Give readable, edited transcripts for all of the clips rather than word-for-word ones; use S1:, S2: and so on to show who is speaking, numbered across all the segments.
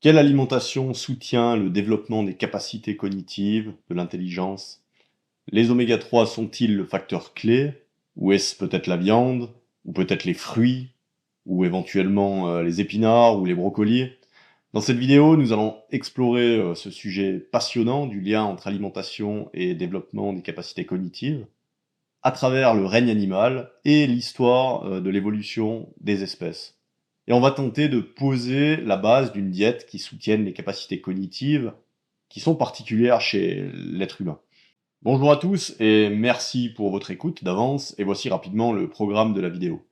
S1: Quelle alimentation soutient le développement des capacités cognitives, de l'intelligence? Les oméga 3 sont-ils le facteur clé? Ou est-ce peut-être la viande? Ou peut-être les fruits? Ou éventuellement les épinards ou les brocolis? Dans cette vidéo, nous allons explorer ce sujet passionnant du lien entre alimentation et développement des capacités cognitives à travers le règne animal et l'histoire de l'évolution des espèces. Et on va tenter de poser la base d'une diète qui soutienne les capacités cognitives qui sont particulières chez l'être humain. Bonjour à tous et merci pour votre écoute d'avance et voici rapidement le programme de la vidéo.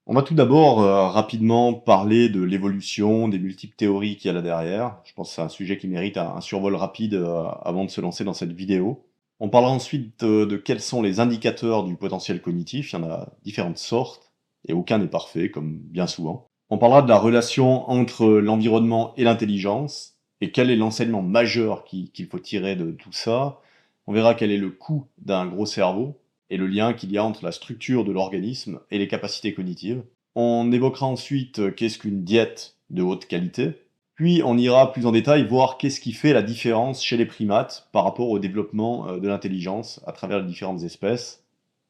S1: On va tout d'abord rapidement parler de l'évolution, des multiples théories qu'il y a là derrière. Je pense que c'est un sujet qui mérite un survol rapide avant de se lancer dans cette vidéo. On parlera ensuite de quels sont les indicateurs du potentiel cognitif. Il y en a différentes sortes et aucun n'est parfait, comme bien souvent. On parlera de la relation entre l'environnement et l'intelligence et quel est l'enseignement majeur qu'il faut tirer de tout ça. On verra quel est le coût d'un gros cerveau et le lien qu'il y a entre la structure de l'organisme et les capacités cognitives. On évoquera ensuite qu'est-ce qu'une diète de haute qualité, puis on ira plus en détail voir qu'est-ce qui fait la différence chez les primates par rapport au développement de l'intelligence à travers les différentes espèces,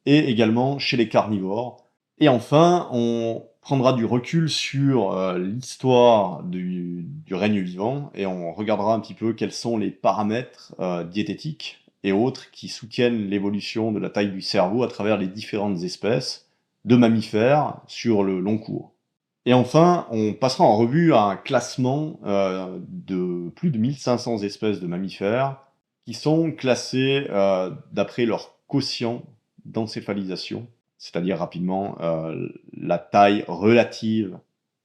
S1: et également chez les carnivores. Et enfin, on prendra du recul sur l'histoire du règne vivant, et on regardera un petit peu quels sont les paramètres diététiques et autres qui soutiennent l'évolution de la taille du cerveau à travers les différentes espèces de mammifères sur le long cours. Et enfin, on passera en revue un classement de plus de 1500 espèces de mammifères qui sont classées d'après leur quotient d'encéphalisation, c'est-à-dire rapidement la taille relative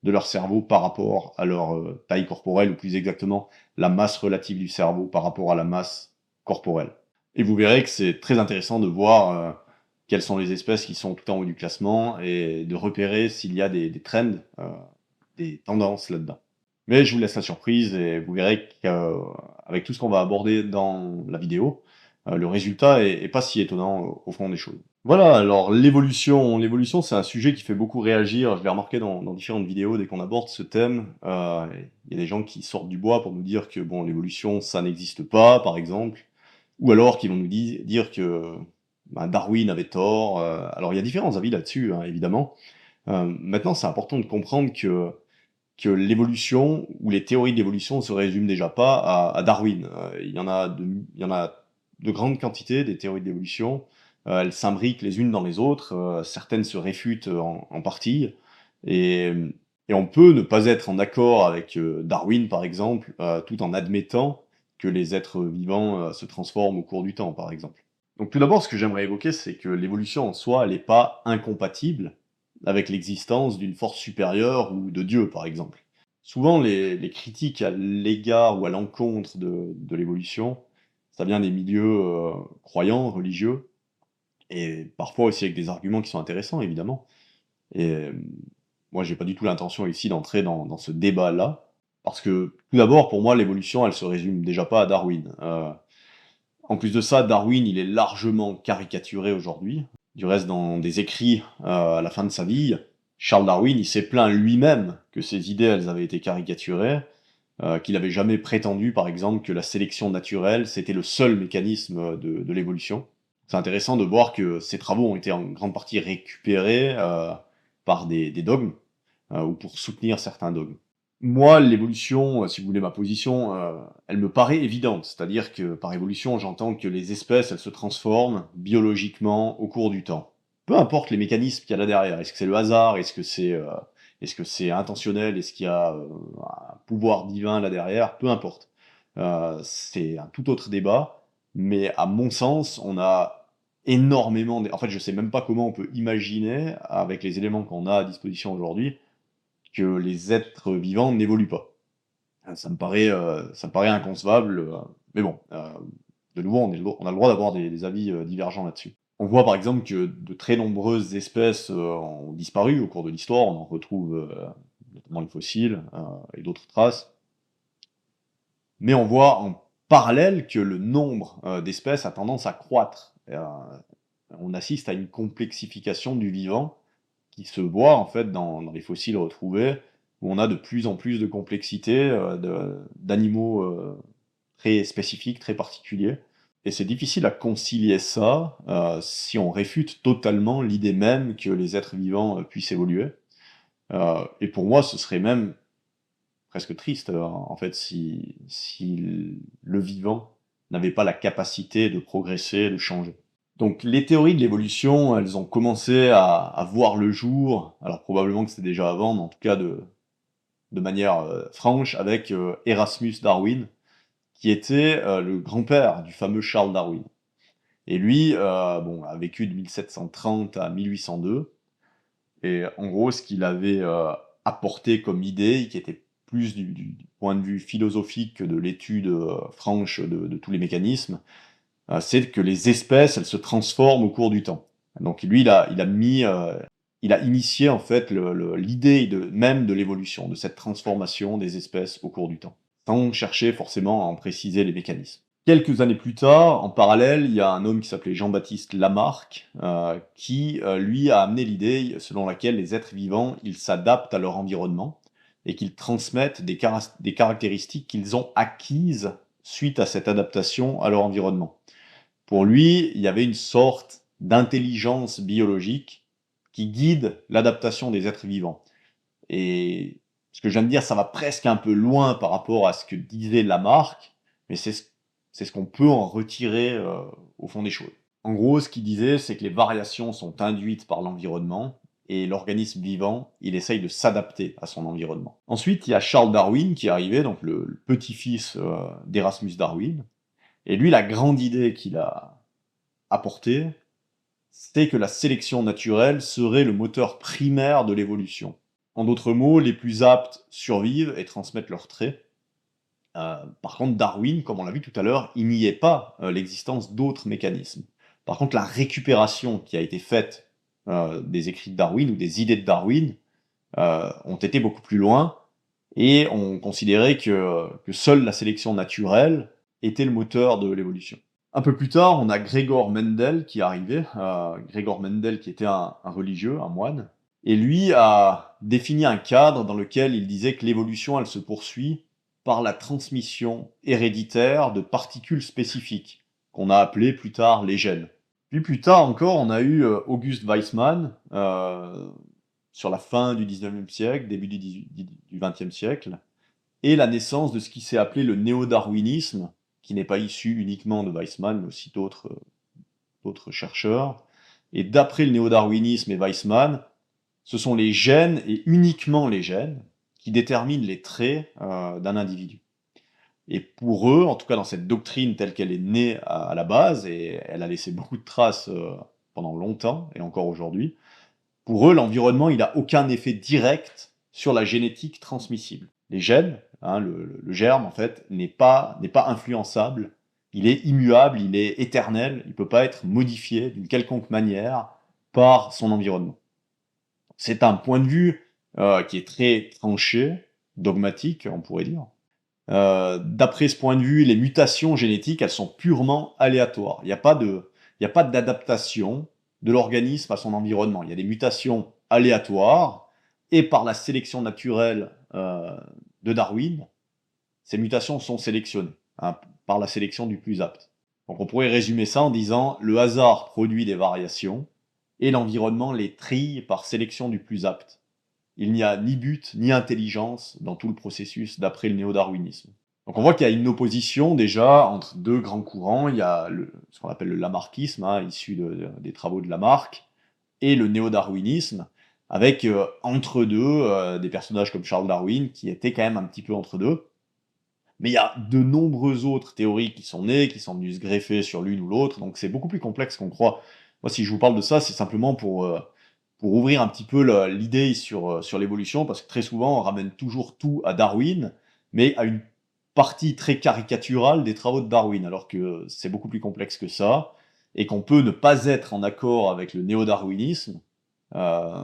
S1: de leur cerveau par rapport à leur taille corporelle, ou plus exactement la masse relative du cerveau par rapport à la masse corporelle. Et vous verrez que c'est très intéressant de voir quelles sont les espèces qui sont tout en haut du classement et de repérer s'il y a des trends, des tendances là-dedans. Mais je vous laisse la surprise et vous verrez qu'avec tout ce qu'on va aborder dans la vidéo, le résultat est pas si étonnant au fond des choses. Voilà, alors l'évolution c'est un sujet qui fait beaucoup réagir, je l'ai remarqué dans différentes vidéos dès qu'on aborde ce thème. Il y a des gens qui sortent du bois pour nous dire que bon, l'évolution ça n'existe pas, par exemple, ou alors qui vont nous dire que ben, Darwin avait tort. Alors il y a différents avis là-dessus, hein, évidemment. Maintenant, c'est important de comprendre que l'évolution ou les théories de l'évolution ne se résument déjà pas à Darwin. Il y en a de grandes quantités des théories de l'évolution. Elles s'imbriquent les unes dans les autres. Certaines se réfutent en partie. Et, et on peut ne pas être en accord avec Darwin, par exemple, tout en admettant que les êtres vivants se transforment au cours du temps, par exemple. Donc tout d'abord, ce que j'aimerais évoquer, c'est que l'évolution en soi, elle n'est pas incompatible avec l'existence d'une force supérieure ou de Dieu, par exemple. Souvent, les critiques à l'égard ou à l'encontre de l'évolution, ça vient des milieux croyants, religieux, et parfois aussi avec des arguments qui sont intéressants, évidemment. Et moi, j'ai pas du tout l'intention ici d'entrer dans ce débat-là, parce que tout d'abord, pour moi, l'évolution, elle se résume déjà pas à Darwin. En plus de ça, Darwin, il est largement caricaturé aujourd'hui. Du reste, dans des écrits à la fin de sa vie, Charles Darwin, il s'est plaint lui-même que ses idées, elles avaient été caricaturées, qu'il n'avait jamais prétendu, par exemple, que la sélection naturelle, c'était le seul mécanisme de l'évolution. C'est intéressant de voir que ces travaux ont été en grande partie récupérés par des dogmes, ou pour soutenir certains dogmes. Moi, l'évolution, si vous voulez ma position, elle me paraît évidente. C'est-à-dire que par évolution, j'entends que les espèces, elles se transforment biologiquement au cours du temps. Peu importe les mécanismes qu'il y a là derrière. Est-ce que c'est le hasard? Est-ce que c'est intentionnel? Est-ce qu'il y a un pouvoir divin là derrière? Peu importe. C'est un tout autre débat. Mais à mon sens, on a énormément... En fait, je sais même pas comment on peut imaginer, avec les éléments qu'on a à disposition aujourd'hui, que les êtres vivants n'évoluent pas. Ça me paraît inconcevable, mais bon, de nouveau, on a le droit d'avoir des avis divergents là-dessus. On voit par exemple que de très nombreuses espèces ont disparu au cours de l'histoire, on en retrouve notamment les fossiles et d'autres traces, mais on voit en parallèle que le nombre d'espèces a tendance à croître. On assiste à une complexification du vivant qui se voit en fait dans les fossiles retrouvés, où on a de plus en plus de complexité, d'animaux très spécifiques, très particuliers. Et c'est difficile à concilier ça si on réfute totalement l'idée même que les êtres vivants puissent évoluer. Et pour moi, ce serait même presque triste, en fait, si le vivant n'avait pas la capacité de progresser, de changer. Donc les théories de l'évolution, elles ont commencé à voir le jour, alors probablement que c'était déjà avant, mais en tout cas de manière franche, avec Erasmus Darwin, qui était le grand-père du fameux Charles Darwin. Et lui, bon, a vécu de 1730 à 1802, et en gros, ce qu'il avait apporté comme idée, qui était plus du point de vue philosophique que de l'étude franche de tous les mécanismes, c'est que les espèces, elles se transforment au cours du temps. Donc lui, il a initié en fait l'idée même de l'évolution, de cette transformation des espèces au cours du temps, sans chercher forcément à en préciser les mécanismes. Quelques années plus tard, en parallèle, il y a un homme qui s'appelait Jean-Baptiste Lamarck, qui, lui, a amené l'idée selon laquelle les êtres vivants, ils s'adaptent à leur environnement et qu'ils transmettent des caractéristiques qu'ils ont acquises suite à cette adaptation à leur environnement. Pour lui, il y avait une sorte d'intelligence biologique qui guide l'adaptation des êtres vivants. Et ce que je viens de dire, ça va presque un peu loin par rapport à ce que disait Lamarck, mais c'est ce qu'on peut en retirer au fond des choses. En gros, ce qu'il disait, c'est que les variations sont induites par l'environnement, et l'organisme vivant, il essaye de s'adapter à son environnement. Ensuite, il y a Charles Darwin qui est arrivé, donc le petit-fils d'Erasmus Darwin, et lui, la grande idée qu'il a apportée, c'est que la sélection naturelle serait le moteur primaire de l'évolution. En d'autres mots, les plus aptes survivent et transmettent leurs traits. Par contre, Darwin, comme on l'a vu tout à l'heure, il n'y est pas l'existence d'autres mécanismes. Par contre, la récupération qui a été faite des écrits de Darwin ou des idées de Darwin ont été beaucoup plus loin et ont considéré que seule la sélection naturelle était le moteur de l'évolution. Un peu plus tard, on a Gregor Mendel qui est arrivé. Gregor Mendel qui était un religieux, un moine, et lui a défini un cadre dans lequel il disait que l'évolution, elle se poursuit par la transmission héréditaire de particules spécifiques, qu'on a appelées plus tard les gènes. Puis plus tard encore, on a eu August Weismann, sur la fin du 19e siècle, début du 20e siècle, et la naissance de ce qui s'est appelé le néo-darwinisme, qui n'est pas issu uniquement de Weismann, mais aussi d'autres chercheurs. Et d'après le néo-darwinisme et Weismann, ce sont les gènes, et uniquement les gènes, qui déterminent les traits d'un individu. Et pour eux, en tout cas dans cette doctrine telle qu'elle est née à la base, et elle a laissé beaucoup de traces pendant longtemps, et encore aujourd'hui, pour eux, l'environnement, il n'a aucun effet direct sur la génétique transmissible. Les gènes, hein, le germe, en fait, n'est pas influençable, il est immuable, il est éternel, il ne peut pas être modifié d'une quelconque manière par son environnement. C'est un point de vue qui est très tranché, dogmatique, on pourrait dire. D'après ce point de vue, les mutations génétiques, elles sont purement aléatoires. Il n'y a pas d'adaptation de l'organisme à son environnement. Il y a des mutations aléatoires, et par la sélection naturelle de Darwin, ces mutations sont sélectionnées, hein, par la sélection du plus apte. Donc on pourrait résumer ça en disant le hasard produit des variations, et l'environnement les trie par sélection du plus apte. Il n'y a ni but ni intelligence dans tout le processus d'après le néo-darwinisme. Donc on voit qu'il y a une opposition déjà entre deux grands courants. Il y a ce qu'on appelle le lamarckisme, hein, issu des travaux de Lamarck, et le néo-darwinisme, avec entre deux des personnages comme Charles Darwin, qui étaient quand même un petit peu entre deux. Mais il y a de nombreuses autres théories qui sont nées, qui sont venues se greffer sur l'une ou l'autre, donc c'est beaucoup plus complexe qu'on croit. Moi, si je vous parle de ça, c'est simplement pour ouvrir un petit peu l'idée sur l'évolution, parce que très souvent, on ramène toujours tout à Darwin, mais à une partie très caricaturale des travaux de Darwin, alors que c'est beaucoup plus complexe que ça, et qu'on peut ne pas être en accord avec le néo-darwinisme. Euh,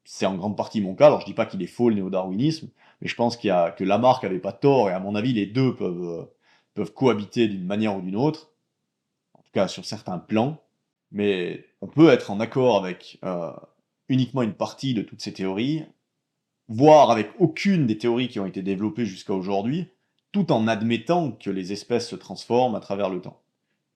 S1: c'est en grande partie mon cas. Alors je dis pas qu'il est faux le néo-darwinisme, mais je pense que Lamarck avait pas tort, et à mon avis, les deux peuvent cohabiter d'une manière ou d'une autre, en tout cas sur certains plans. Mais on peut être en accord avec uniquement une partie de toutes ces théories, voire avec aucune des théories qui ont été développées jusqu'à aujourd'hui, tout en admettant que les espèces se transforment à travers le temps.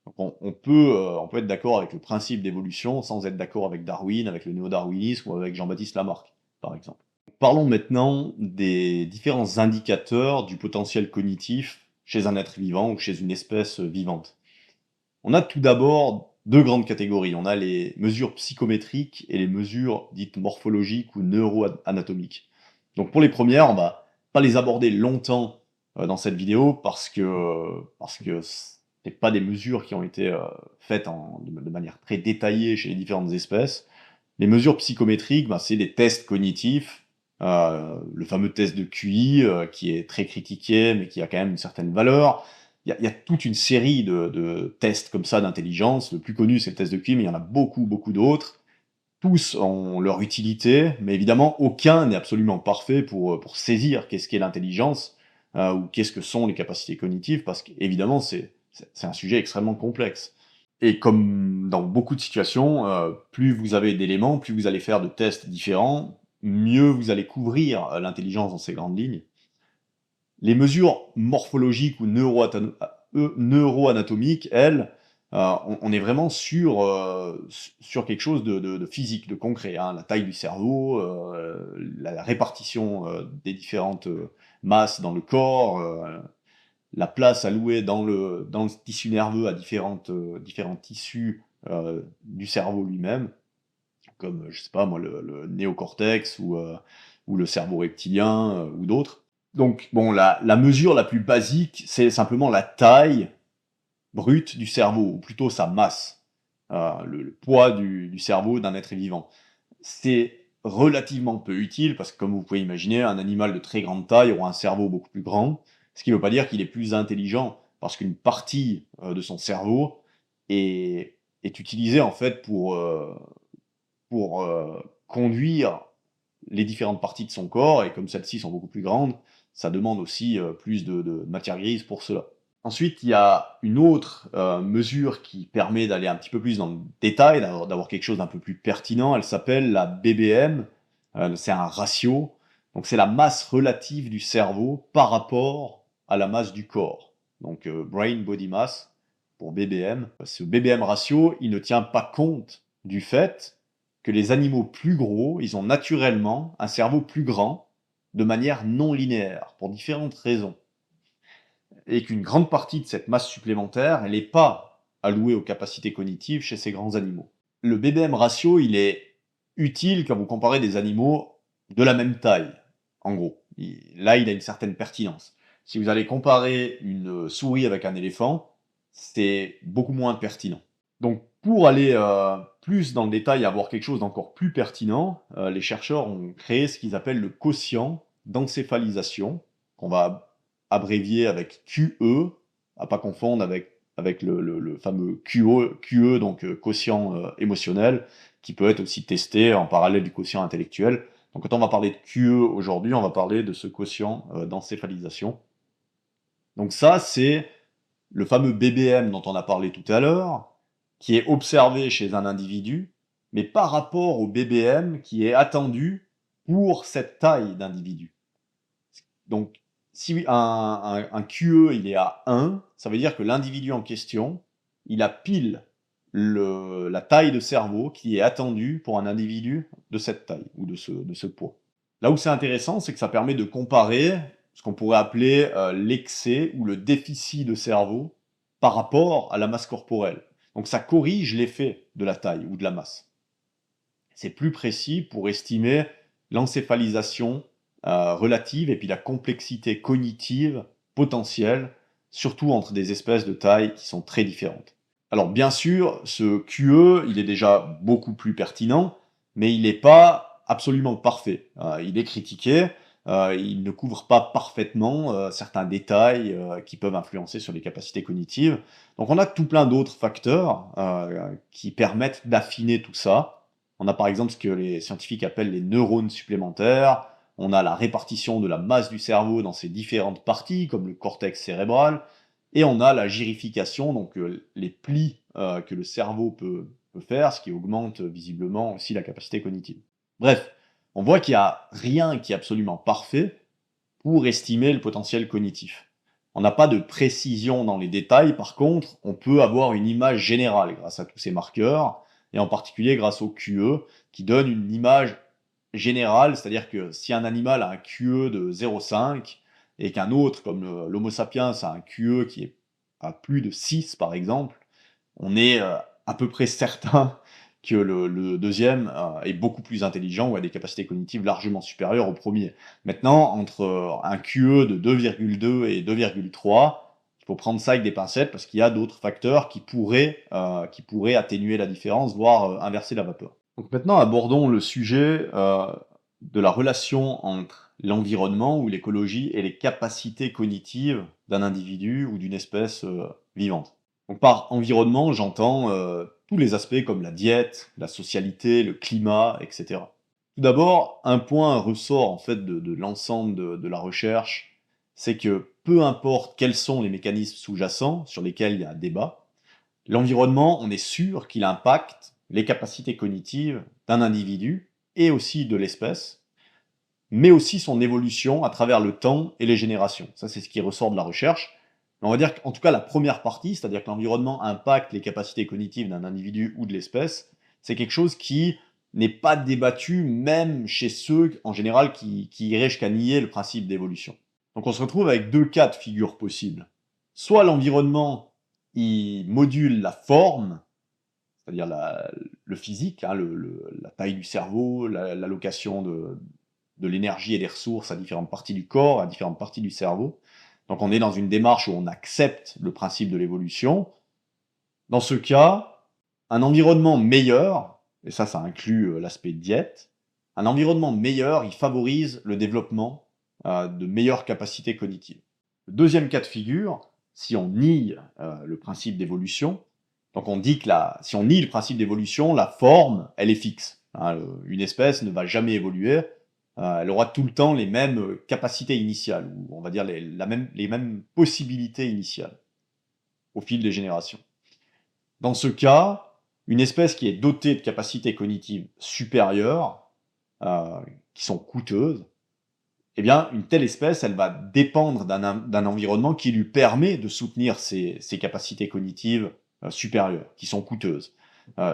S1: Donc on peut être d'accord avec le principe d'évolution sans être d'accord avec Darwin, avec le néo-darwinisme ou avec Jean-Baptiste Lamarck, par exemple. Parlons maintenant des différents indicateurs du potentiel cognitif chez un être vivant ou chez une espèce vivante. On a tout d'abord deux grandes catégories. On a les mesures psychométriques et les mesures dites morphologiques ou neuroanatomiques. Donc pour les premières, on va pas les aborder longtemps dans cette vidéo parce que c'est pas des mesures qui ont été faites de manière très détaillée chez les différentes espèces. Les mesures psychométriques, c'est des tests cognitifs, le fameux test de QI qui est très critiqué mais qui a quand même une certaine valeur. Il y a toute une série de tests comme ça d'intelligence. Le plus connu, c'est le test de QI, mais il y en a beaucoup, beaucoup d'autres. Tous ont leur utilité, mais évidemment, aucun n'est absolument parfait pour saisir qu'est-ce qu'est l'intelligence ou qu'est-ce que sont les capacités cognitives, parce qu'évidemment, c'est un sujet extrêmement complexe. Et comme dans beaucoup de situations, plus vous avez d'éléments, plus vous allez faire de tests différents, mieux vous allez couvrir l'intelligence dans ses grandes lignes. Les mesures morphologiques ou neuroanatomiques, elles, on est vraiment sur quelque chose de physique, de concret, hein. La taille du cerveau, la répartition des différentes masses dans le corps, la place allouée dans le tissu nerveux à différents tissus du cerveau lui-même, comme, je sais pas moi, le néocortex ou le cerveau reptilien ou d'autres. Donc, bon, la mesure la plus basique, c'est simplement la taille brute du cerveau, ou plutôt sa masse, le poids du cerveau d'un être vivant. C'est relativement peu utile, parce que comme vous pouvez imaginer, un animal de très grande taille aura un cerveau beaucoup plus grand, ce qui ne veut pas dire qu'il est plus intelligent, parce qu'une partie de son cerveau est utilisée en fait pour conduire les différentes parties de son corps, et comme celles-ci sont beaucoup plus grandes, ça demande aussi plus de matière grise pour cela. Ensuite, il y a une autre mesure qui permet d'aller un petit peu plus dans le détail, d'avoir quelque chose d'un peu plus pertinent. Elle s'appelle la BBM. C'est un ratio. Donc c'est la masse relative du cerveau par rapport à la masse du corps. Donc Brain Body Mass pour BBM. Ce BBM ratio, il ne tient pas compte du fait que les animaux plus gros, ils ont naturellement un cerveau plus grand de manière non linéaire, pour différentes raisons. Et qu'une grande partie de cette masse supplémentaire, elle n'est pas allouée aux capacités cognitives chez ces grands animaux. Le BBM ratio, il est utile quand vous comparez des animaux de la même taille, en gros. Là, il a une certaine pertinence. Si vous allez comparer une souris avec un éléphant, c'est beaucoup moins pertinent. Donc, pour aller plus dans le détail et avoir quelque chose d'encore plus pertinent, les chercheurs ont créé ce qu'ils appellent le quotient d'encéphalisation, qu'on va abrévier avec QE, à pas confondre avec le fameux QE, donc quotient émotionnel, qui peut être aussi testé en parallèle du quotient intellectuel. Donc quand on va parler de QE aujourd'hui, on va parler de ce quotient d'encéphalisation. Donc ça, c'est le fameux BBM dont on a parlé tout à l'heure, qui est observé chez un individu, mais par rapport au BBM qui est attendu pour cette taille d'individu. Donc, si un QE il est à 1, ça veut dire que l'individu en question, il a pile la taille de cerveau qui est attendue pour un individu de cette taille ou de ce poids. Là où c'est intéressant, c'est que ça permet de comparer ce qu'on pourrait appeler l'excès ou le déficit de cerveau par rapport à la masse corporelle. Donc ça corrige l'effet de la taille ou de la masse. C'est plus précis pour estimer l'encéphalisation relative et puis la complexité cognitive potentielle, surtout entre des espèces de taille qui sont très différentes. Alors bien sûr, ce QE, il est déjà beaucoup plus pertinent, mais il n'est pas absolument parfait. Il est critiqué, il ne couvre pas parfaitement certains détails qui peuvent influencer sur les capacités cognitives. Donc on a tout plein d'autres facteurs qui permettent d'affiner tout ça. On a par exemple ce que les scientifiques appellent les neurones supplémentaires. On a la répartition de la masse du cerveau dans ses différentes parties, comme le cortex cérébral. Et on a la girification, donc les plis que le cerveau peut faire, ce qui augmente visiblement aussi la capacité cognitive. Bref, On voit qu'il n'y a rien qui est absolument parfait pour estimer le potentiel cognitif. On n'a pas de précision dans les détails, par contre, on peut avoir une image générale grâce à tous ces marqueurs, et en particulier grâce au QE, qui donne une image générale, c'est-à-dire que si un animal a un QE de 0,5 et qu'un autre, comme l'Homo sapiens, a un QE qui est à plus de 6 par exemple, on est à peu près certain que le deuxième est beaucoup plus intelligent ou a des capacités cognitives largement supérieures au premier. Maintenant, entre un QE de 2,2 et 2,3, il faut prendre ça avec des pincettes parce qu'il y a d'autres facteurs qui pourraient atténuer la différence, voire inverser la vapeur. Donc maintenant, abordons le sujet de la relation entre l'environnement ou l'écologie et les capacités cognitives d'un individu ou d'une espèce vivante. Donc par environnement, j'entends tous les aspects comme la diète, la socialité, le climat, etc. Tout d'abord, un point ressort en fait de l'ensemble de la recherche, c'est que peu importe quels sont les mécanismes sous-jacents sur lesquels il y a un débat, l'environnement, on est sûr qu'il impacte les capacités cognitives d'un individu et aussi de l'espèce, mais aussi son évolution à travers le temps et les générations. Ça, c'est ce qui ressort de la recherche. Mais on va dire qu'en tout cas, la première partie, c'est-à-dire que l'environnement impacte les capacités cognitives d'un individu ou de l'espèce, c'est quelque chose qui n'est pas débattu, même chez ceux, en général, qui iraient jusqu'à nier le principe d'évolution. Donc on se retrouve avec deux cas de figure possibles. Soit l'environnement, il module la forme, c'est-à-dire le physique, hein, la taille du cerveau, l'allocation de l'énergie et des ressources à différentes parties du corps, à différentes parties du cerveau. Donc on est dans une démarche où on accepte le principe de l'évolution. Dans ce cas, un environnement meilleur, et ça inclut l'aspect diète, un environnement meilleur, il favorise le développement de meilleures capacités cognitives. Le deuxième cas de figure, si on nie le principe d'évolution, donc on dit que si on nie le principe d'évolution, la forme, elle est fixe. Hein, une espèce ne va jamais évoluer, elle aura tout le temps les mêmes capacités initiales, ou on va dire les mêmes possibilités initiales au fil des générations. Dans ce cas, une espèce qui est dotée de capacités cognitives supérieures, qui sont coûteuses, eh bien, une telle espèce, elle va dépendre d'un environnement qui lui permet de soutenir ses capacités cognitives supérieures, qui sont coûteuses.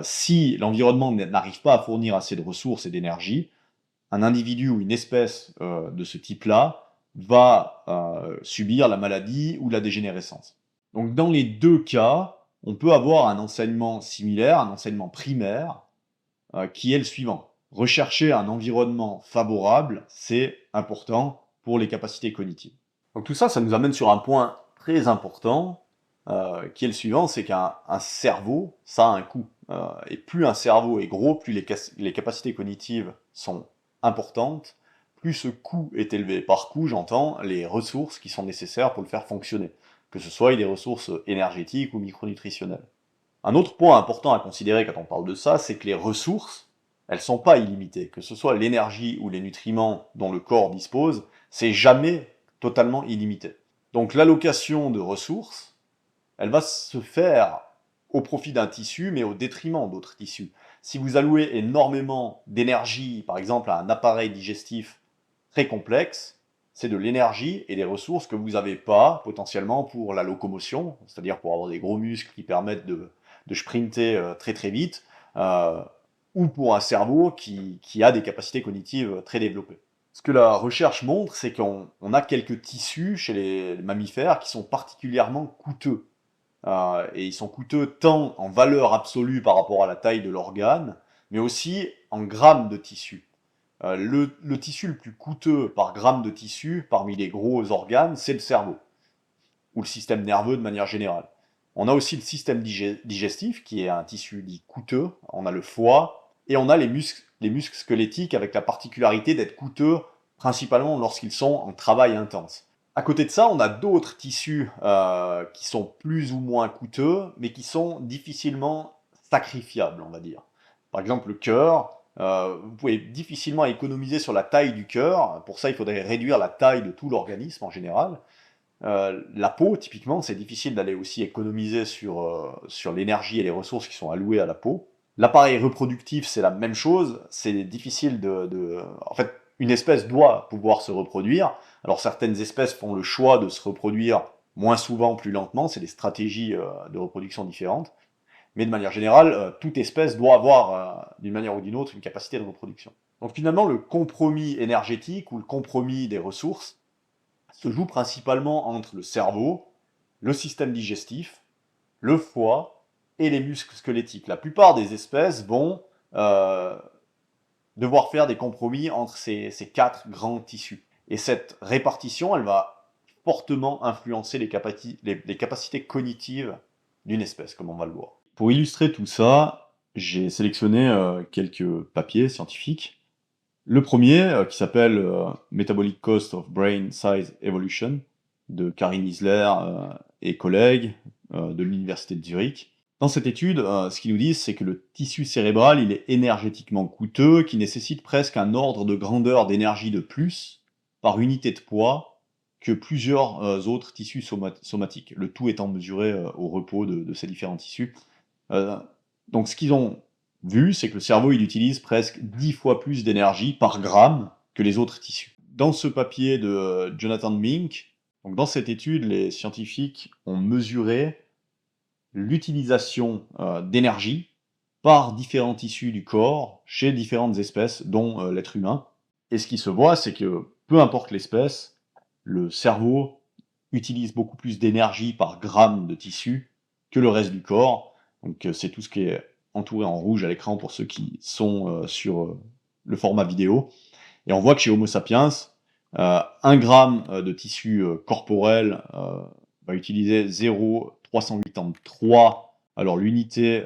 S1: Si l'environnement n'arrive pas à fournir assez de ressources et d'énergie, un individu ou une espèce de ce type-là va subir la maladie ou la dégénérescence. Donc dans les deux cas, on peut avoir un enseignement similaire, un enseignement primaire, qui est le suivant. Rechercher un environnement favorable, c'est important pour les capacités cognitives. Donc tout ça, ça nous amène sur un point très important, qui est le suivant, c'est qu'un cerveau, ça a un coût. Et plus un cerveau est gros, plus les capacités cognitives sont importantes, plus ce coût est élevé. Par coût, j'entends les ressources qui sont nécessaires pour le faire fonctionner, que ce soit des ressources énergétiques ou micronutritionnelles. Un autre point important à considérer quand on parle de ça, c'est que les ressources, elles ne sont pas illimitées. Que ce soit l'énergie ou les nutriments dont le corps dispose, c'est jamais totalement illimité. Donc l'allocation de ressources, elle va se faire au profit d'un tissu, mais au détriment d'autres tissus. Si vous allouez énormément d'énergie, par exemple, à un appareil digestif très complexe, c'est de l'énergie et des ressources que vous n'avez pas potentiellement pour la locomotion, c'est-à-dire pour avoir des gros muscles qui permettent de sprinter très très vite, ou pour un cerveau qui a des capacités cognitives très développées. Ce que la recherche montre, c'est qu'on a quelques tissus chez les mammifères qui sont particulièrement coûteux. Et ils sont coûteux tant en valeur absolue par rapport à la taille de l'organe, mais aussi en grammes de tissu. Le tissu le plus coûteux par gramme de tissu parmi les gros organes, c'est le cerveau, ou le système nerveux de manière générale. On a aussi le système digestif, qui est un tissu dit coûteux, on a le foie, et on a les muscles squelettiques avec la particularité d'être coûteux principalement lorsqu'ils sont en travail intense. À côté de ça, on a d'autres tissus qui sont plus ou moins coûteux, mais qui sont difficilement sacrifiables, on va dire. Par exemple, le cœur, vous pouvez difficilement économiser sur la taille du cœur. Pour ça, il faudrait réduire la taille de tout l'organisme en général. La peau, typiquement, c'est difficile d'aller aussi économiser sur l'énergie et les ressources qui sont allouées à la peau. L'appareil reproductif, c'est la même chose. C'est difficile En fait, une espèce doit pouvoir se reproduire. Alors, certaines espèces font le choix de se reproduire moins souvent, plus lentement. C'est des stratégies de reproduction différentes. Mais de manière générale, toute espèce doit avoir, d'une manière ou d'une autre, une capacité de reproduction. Donc finalement, le compromis énergétique ou le compromis des ressources se joue principalement entre le cerveau, le système digestif, le foie et les muscles squelettiques. La plupart des espèces vont euh, devoir faire des compromis entre ces quatre grands tissus. Et cette répartition, elle va fortement influencer les capacités cognitives d'une espèce, comme on va le voir. Pour illustrer tout ça, j'ai sélectionné quelques papiers scientifiques. Le premier, qui s'appelle Metabolic Cost of Brain Size Evolution, de Karin Isler et collègues de l'Université de Zurich. Dans cette étude, ce qu'ils nous disent, c'est que le tissu cérébral, il est énergétiquement coûteux, qui nécessite presque un ordre de grandeur d'énergie de plus par unité de poids que plusieurs autres tissus somatiques, le tout étant mesuré au repos de ces différents tissus. Donc ce qu'ils ont vu, c'est que le cerveau, il utilise presque 10 fois plus d'énergie par gramme que les autres tissus. Dans ce papier de Jonathan Mink, donc dans cette étude, les scientifiques ont mesuré l'utilisation d'énergie par différents tissus du corps chez différentes espèces, dont l'être humain. Et ce qui se voit, c'est que peu importe l'espèce, le cerveau utilise beaucoup plus d'énergie par gramme de tissu que le reste du corps. Donc c'est tout ce qui est entouré en rouge à l'écran pour ceux qui sont sur le format vidéo. Et on voit que chez Homo sapiens, 1 gramme de tissu corporel va utiliser 0,383. Alors l'unité,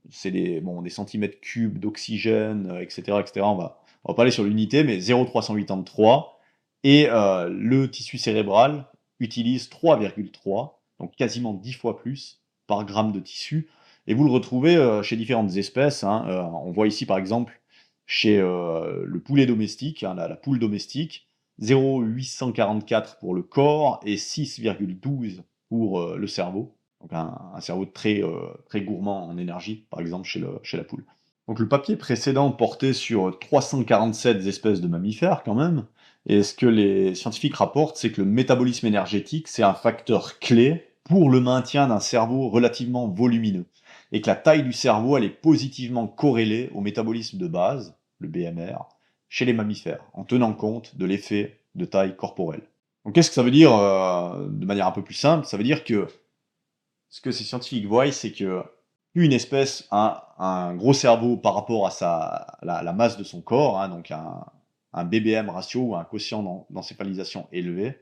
S1: c'est des centimètres cubes d'oxygène, etc., etc. On va pas aller sur l'unité, mais 0,383. Et le tissu cérébral utilise 3,3, donc quasiment 10 fois plus par gramme de tissu. Et vous le retrouvez chez différentes espèces. Hein. On voit ici par exemple chez le poulet domestique, hein, la poule domestique, 0,844 pour le corps et 6,12 pour le cerveau. Donc un cerveau très, très gourmand en énergie, par exemple chez la poule. Donc le papier précédent portait sur 347 espèces de mammifères quand même, et ce que les scientifiques rapportent, c'est que le métabolisme énergétique, c'est un facteur clé pour le maintien d'un cerveau relativement volumineux, et que la taille du cerveau, elle est positivement corrélée au métabolisme de base, le BMR, chez les mammifères, en tenant compte de l'effet de taille corporelle. Donc qu'est-ce que ça veut dire de manière un peu plus simple? Ça veut dire que ce que ces scientifiques voient, c'est que plus une espèce a un gros cerveau par rapport à la masse de son corps, hein, donc un BBM ratio ou un quotient d'encéphalisation élevé,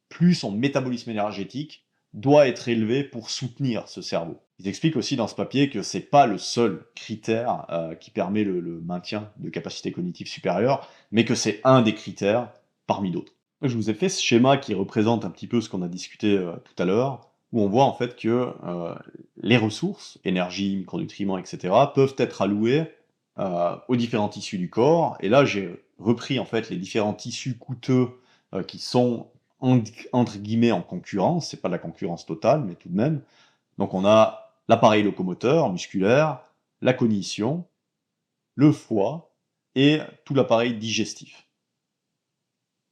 S1: plus son métabolisme énergétique doit être élevé pour soutenir ce cerveau. Ils expliquent aussi dans ce papier que c'est pas le seul critère qui permet le maintien de capacités cognitives supérieures, mais que c'est un des critères parmi d'autres. Je vous ai fait ce schéma qui représente un petit peu ce qu'on a discuté tout à l'heure, où on voit en fait que les ressources, énergie, micronutriments, etc., peuvent être allouées aux différents tissus du corps. Et là, j'ai repris en fait les différents tissus coûteux qui sont entre guillemets en concurrence. C'est pas de la concurrence totale, mais tout de même. Donc on a l'appareil locomoteur musculaire, la cognition, le foie et tout l'appareil digestif.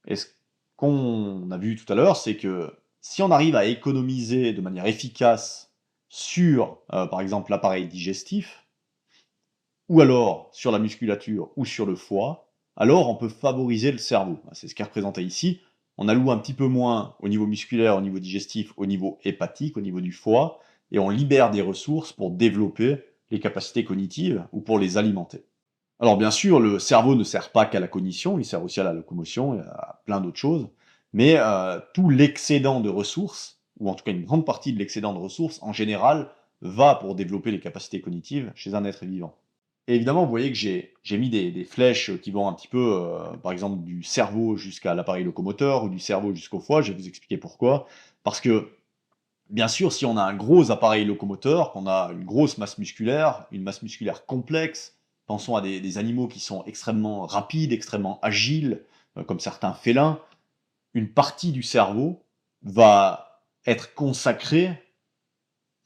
S1: Et ce qu'on a vu tout à l'heure, c'est que si on arrive à économiser de manière efficace sur, par exemple, l'appareil digestif, ou alors sur la musculature ou sur le foie, alors on peut favoriser le cerveau. C'est ce qui est représenté ici. On alloue un petit peu moins au niveau musculaire, au niveau digestif, au niveau hépatique, au niveau du foie, et on libère des ressources pour développer les capacités cognitives ou pour les alimenter. Alors bien sûr, le cerveau ne sert pas qu'à la cognition, il sert aussi à la locomotion et à plein d'autres choses, mais tout l'excédent de ressources, ou en tout cas une grande partie de l'excédent de ressources, en général, va pour développer les capacités cognitives chez un être vivant. Et évidemment, vous voyez que j'ai mis des flèches qui vont un petit peu, par exemple, du cerveau jusqu'à l'appareil locomoteur ou du cerveau jusqu'au foie. Je vais vous expliquer pourquoi. Parce que, bien sûr, si on a un gros appareil locomoteur, qu'on a une grosse masse musculaire, une masse musculaire complexe, pensons à des animaux qui sont extrêmement rapides, extrêmement agiles, comme certains félins, une partie du cerveau va être consacrée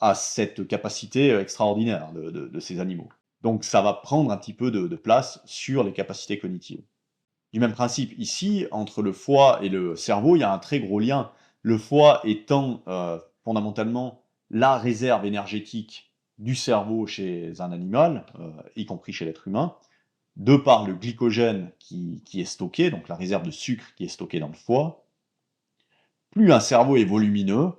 S1: à cette capacité extraordinaire de ces animaux. Donc ça va prendre un petit peu de place sur les capacités cognitives. Du même principe ici, entre le foie et le cerveau, il y a un très gros lien. Le foie étant fondamentalement la réserve énergétique du cerveau chez un animal, y compris chez l'être humain, de par le glycogène qui est stocké, donc la réserve de sucre qui est stockée dans le foie. Plus un cerveau est volumineux,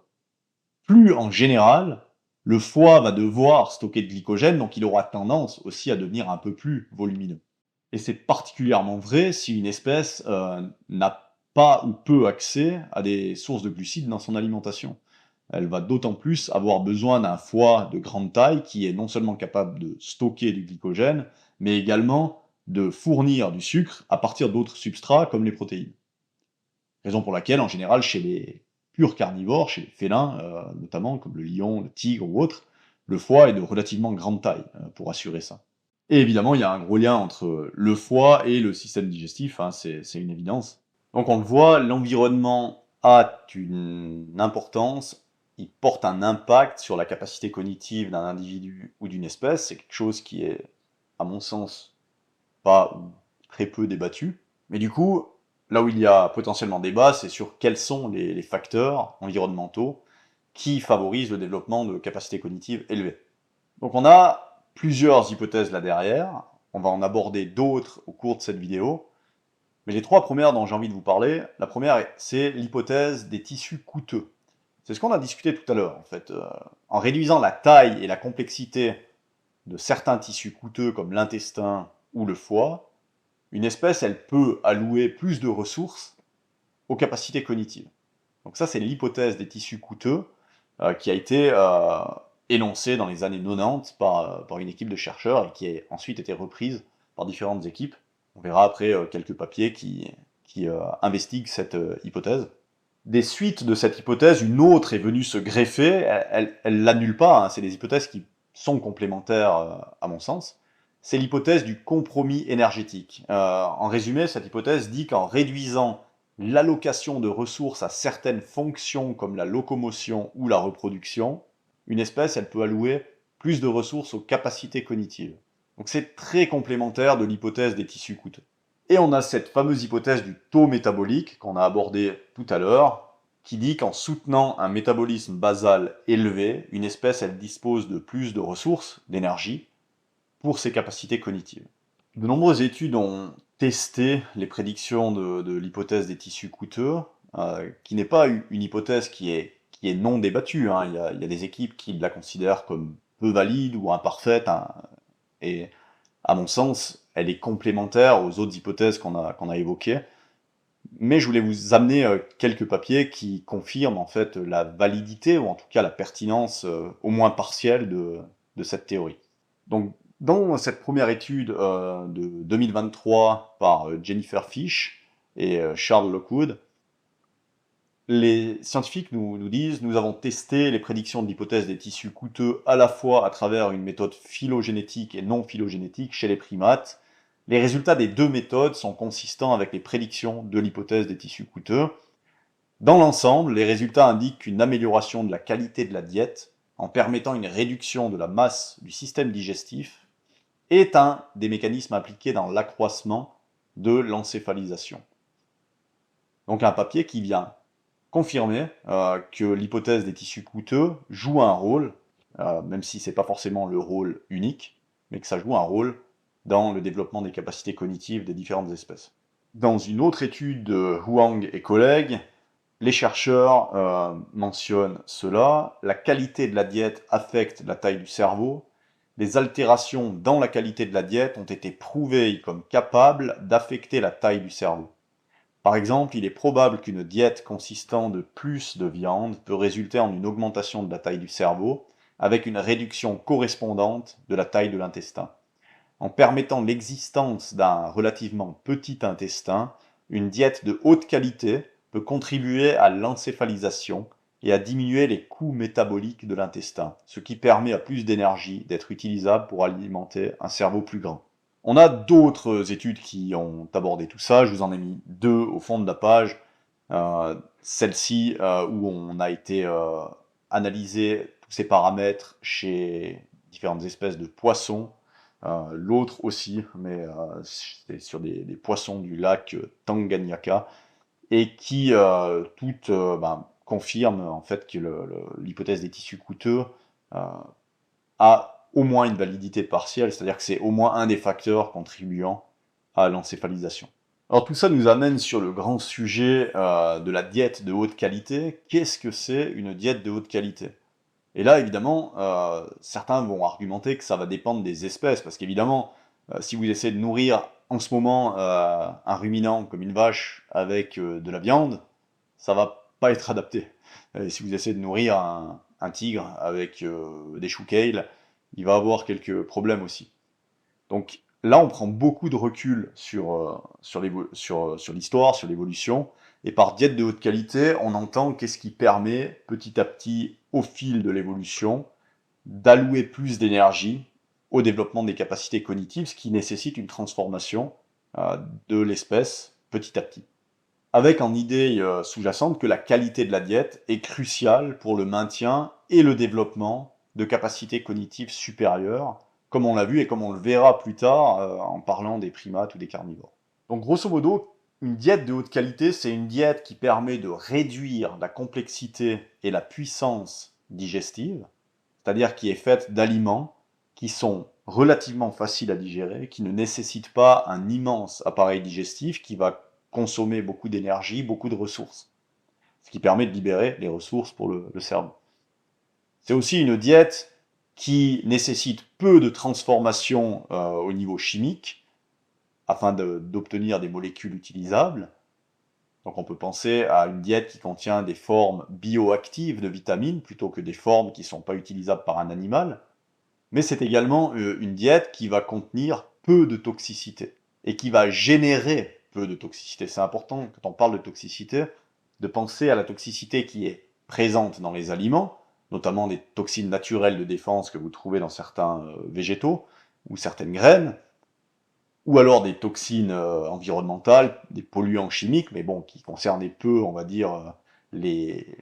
S1: plus en général, le foie va devoir stocker de glycogène, donc il aura tendance aussi à devenir un peu plus volumineux. Et c'est particulièrement vrai si une espèce n'a pas ou peu accès à des sources de glucides dans son alimentation. Elle va d'autant plus avoir besoin d'un foie de grande taille qui est non seulement capable de stocker du glycogène, mais également de fournir du sucre à partir d'autres substrats comme les protéines. Raison pour laquelle, en général, chez les purs carnivores, chez les félins notamment, comme le lion, le tigre ou autre, le foie est de relativement grande taille pour assurer ça. Et évidemment, il y a un gros lien entre le foie et le système digestif, hein, c'est une évidence. Donc on le voit, l'environnement a une importance, il porte un impact sur la capacité cognitive d'un individu ou d'une espèce, c'est quelque chose qui est, à mon sens, pas ou très peu débattu. Mais du coup, là où il y a potentiellement débat, c'est sur quels sont les facteurs environnementaux qui favorisent le développement de capacités cognitives élevées. Donc on a plusieurs hypothèses là derrière, on va en aborder d'autres au cours de cette vidéo, mais les trois premières dont j'ai envie de vous parler, la première c'est l'hypothèse des tissus coûteux. C'est ce qu'on a discuté tout à l'heure en fait. En réduisant la taille et la complexité de certains tissus coûteux comme l'intestin ou le foie, une espèce elle peut allouer plus de ressources aux capacités cognitives. Donc ça c'est l'hypothèse des tissus coûteux qui a été énoncée dans les années 90 par une équipe de chercheurs et qui a ensuite été reprise par différentes équipes. On verra après quelques papiers qui investiguent cette hypothèse. Des suites de cette hypothèse, une autre est venue se greffer, elle l'annule pas, hein, c'est des hypothèses qui sont complémentaires à mon sens. C'est l'hypothèse du compromis énergétique. En résumé, cette hypothèse dit qu'en réduisant l'allocation de ressources à certaines fonctions comme la locomotion ou la reproduction, une espèce, elle peut allouer plus de ressources aux capacités cognitives. Donc c'est très complémentaire de l'hypothèse des tissus coûteux. Et on a cette fameuse hypothèse du taux métabolique qu'on a abordée tout à l'heure, qui dit qu'en soutenant un métabolisme basal élevé, une espèce elle dispose de plus de ressources, d'énergie, pour ses capacités cognitives. De nombreuses études ont testé les prédictions de l'hypothèse des tissus coûteux, qui n'est pas une hypothèse qui est non débattue, hein. Il y a des équipes qui la considèrent comme peu valide ou imparfaite, hein, et à mon sens, elle est complémentaire aux autres hypothèses qu'on a évoquées. Mais je voulais vous amener quelques papiers qui confirment en fait la validité, ou en tout cas la pertinence au moins partielle de cette théorie. Donc, dans cette première étude de 2023 par Jennifer Fish et Charles Lockwood, les scientifiques nous disent « Nous avons testé les prédictions de l'hypothèse des tissus coûteux à la fois à travers une méthode phylogénétique et non phylogénétique chez les primates. Les résultats des deux méthodes sont consistants avec les prédictions de l'hypothèse des tissus coûteux. Dans l'ensemble, les résultats indiquent une amélioration de la qualité de la diète en permettant une réduction de la masse du système digestif est un des mécanismes impliqués dans l'accroissement de l'encéphalisation. » Donc un papier qui vient confirmer que l'hypothèse des tissus coûteux joue un rôle, même si ce n'est pas forcément le rôle unique, mais que ça joue un rôle dans le développement des capacités cognitives des différentes espèces. Dans une autre étude de Huang et collègues, les chercheurs mentionnent cela, la qualité de la diète affecte la taille du cerveau, les altérations dans la qualité de la diète ont été prouvées comme capables d'affecter la taille du cerveau. Par exemple, il est probable qu'une diète consistant de plus de viande peut résulter en une augmentation de la taille du cerveau, avec une réduction correspondante de la taille de l'intestin. En permettant l'existence d'un relativement petit intestin, une diète de haute qualité peut contribuer à l'encéphalisation et à diminuer les coûts métaboliques de l'intestin, ce qui permet à plus d'énergie d'être utilisable pour alimenter un cerveau plus grand. On a d'autres études qui ont abordé tout ça, je vous en ai mis deux au fond de la page. Celle-ci où on a été analyser tous ces paramètres chez différentes espèces de poissons, l'autre aussi, mais c'est sur des poissons du lac Tanganyika, et qui toutes confirment en fait que l'hypothèse des tissus coûteux euh, a au moins une validité partielle, c'est-à-dire que c'est au moins un des facteurs contribuant à l'encéphalisation. Alors tout ça nous amène sur le grand sujet de la diète de haute qualité. Qu'est-ce que c'est une diète de haute qualité? Et là, évidemment, certains vont argumenter que ça va dépendre des espèces, parce qu'évidemment, si vous essayez de nourrir en ce moment un ruminant comme une vache avec de la viande, ça va pas être adapté. Et si vous essayez de nourrir un tigre avec des choux kale, il va avoir quelques problèmes aussi. Donc là, on prend beaucoup de recul sur l'histoire, sur l'évolution, et par diète de haute qualité, on entend qu'est-ce qui permet petit à petit, au fil de l'évolution, d'allouer plus d'énergie au développement des capacités cognitives, ce qui nécessite une transformation de l'espèce petit à petit. Avec en idée sous-jacente que la qualité de la diète est cruciale pour le maintien et le développement de capacités cognitives supérieures, comme on l'a vu et comme on le verra plus tard en parlant des primates ou des carnivores. Donc grosso modo, une diète de haute qualité, c'est une diète qui permet de réduire la complexité et la puissance digestive, c'est-à-dire qui est faite d'aliments qui sont relativement faciles à digérer, qui ne nécessitent pas un immense appareil digestif qui va consommer beaucoup d'énergie, beaucoup de ressources, ce qui permet de libérer les ressources pour le cerveau. C'est aussi une diète qui nécessite peu de transformation au niveau chimique, afin d'obtenir des molécules utilisables. Donc on peut penser à une diète qui contient des formes bioactives de vitamines, plutôt que des formes qui ne sont pas utilisables par un animal. Mais c'est également une diète qui va contenir peu de toxicité, et qui va générer peu de toxicité. C'est important, quand on parle de toxicité, de penser à la toxicité qui est présente dans les aliments, notamment des toxines naturelles de défense que vous trouvez dans certains végétaux, ou certaines graines, ou alors des toxines environnementales, des polluants chimiques, mais bon, qui concernaient peu, on va dire, les,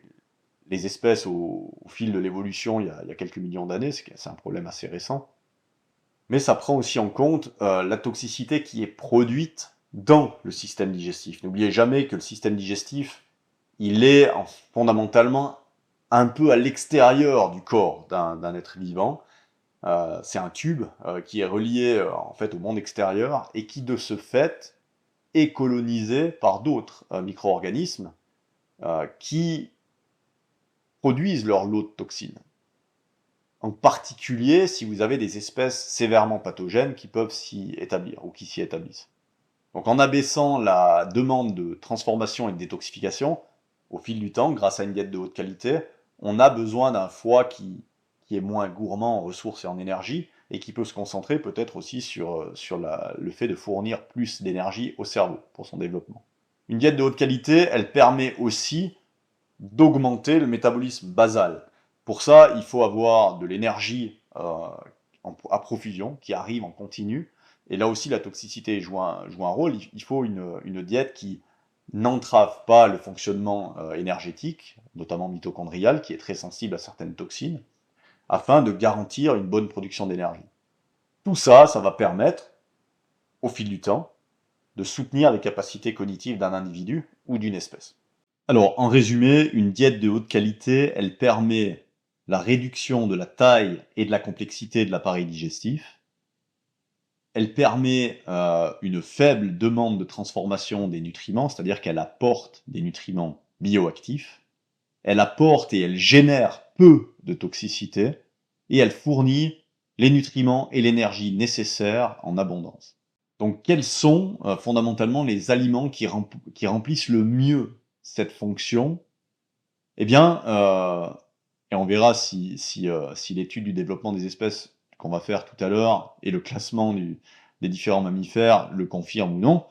S1: les espèces au fil de l'évolution il y a quelques millions d'années, c'est un problème assez récent. Mais ça prend aussi en compte la toxicité qui est produite dans le système digestif. N'oubliez jamais que le système digestif, il est fondamentalement un peu à l'extérieur du corps d'un être vivant. C'est un tube qui est relié en fait au monde extérieur et qui de ce fait est colonisé par d'autres micro-organismes qui produisent leur lot de toxines. En particulier si vous avez des espèces sévèrement pathogènes qui peuvent s'y établir ou qui s'y établissent. Donc en abaissant la demande de transformation et de détoxification, au fil du temps, grâce à une diète de haute qualité, on a besoin d'un foie qui est moins gourmand en ressources et en énergie, et qui peut se concentrer peut-être aussi sur le fait de fournir plus d'énergie au cerveau pour son développement. Une diète de haute qualité, elle permet aussi d'augmenter le métabolisme basal. Pour ça, il faut avoir de l'énergie à profusion, qui arrive en continu, et là aussi la toxicité joue un rôle. Il faut une diète qui n'entrave pas le fonctionnement énergétique, notamment mitochondrial, qui est très sensible à certaines toxines, afin de garantir une bonne production d'énergie. Tout ça, ça va permettre, au fil du temps, de soutenir les capacités cognitives d'un individu ou d'une espèce. Alors, en résumé, une diète de haute qualité, elle permet la réduction de la taille et de la complexité de l'appareil digestif. Elle permet une faible demande de transformation des nutriments, c'est-à-dire qu'elle apporte des nutriments bioactifs. Elle apporte et elle génère peu de toxicité, et elle fournit les nutriments et l'énergie nécessaires en abondance. Donc quels sont fondamentalement les aliments qui remplissent le mieux cette fonction? Eh bien, et on verra si l'étude du développement des espèces qu'on va faire tout à l'heure et le classement des différents mammifères le confirment ou non,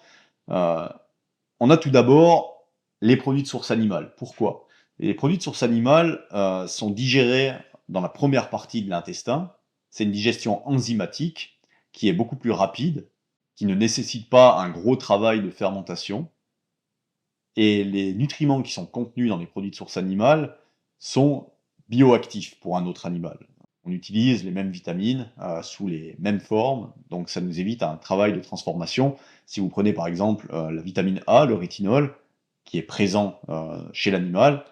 S1: on a tout d'abord les produits de source animale. Pourquoi? Les produits de source animale sont digérés dans la première partie de l'intestin. C'est une digestion enzymatique qui est beaucoup plus rapide, qui ne nécessite pas un gros travail de fermentation. Et les nutriments qui sont contenus dans les produits de source animale sont bioactifs pour un autre animal. On utilise les mêmes vitamines sous les mêmes formes, donc ça nous évite un travail de transformation. Si vous prenez par exemple la vitamine A, le rétinol, qui est présent chez l'animal,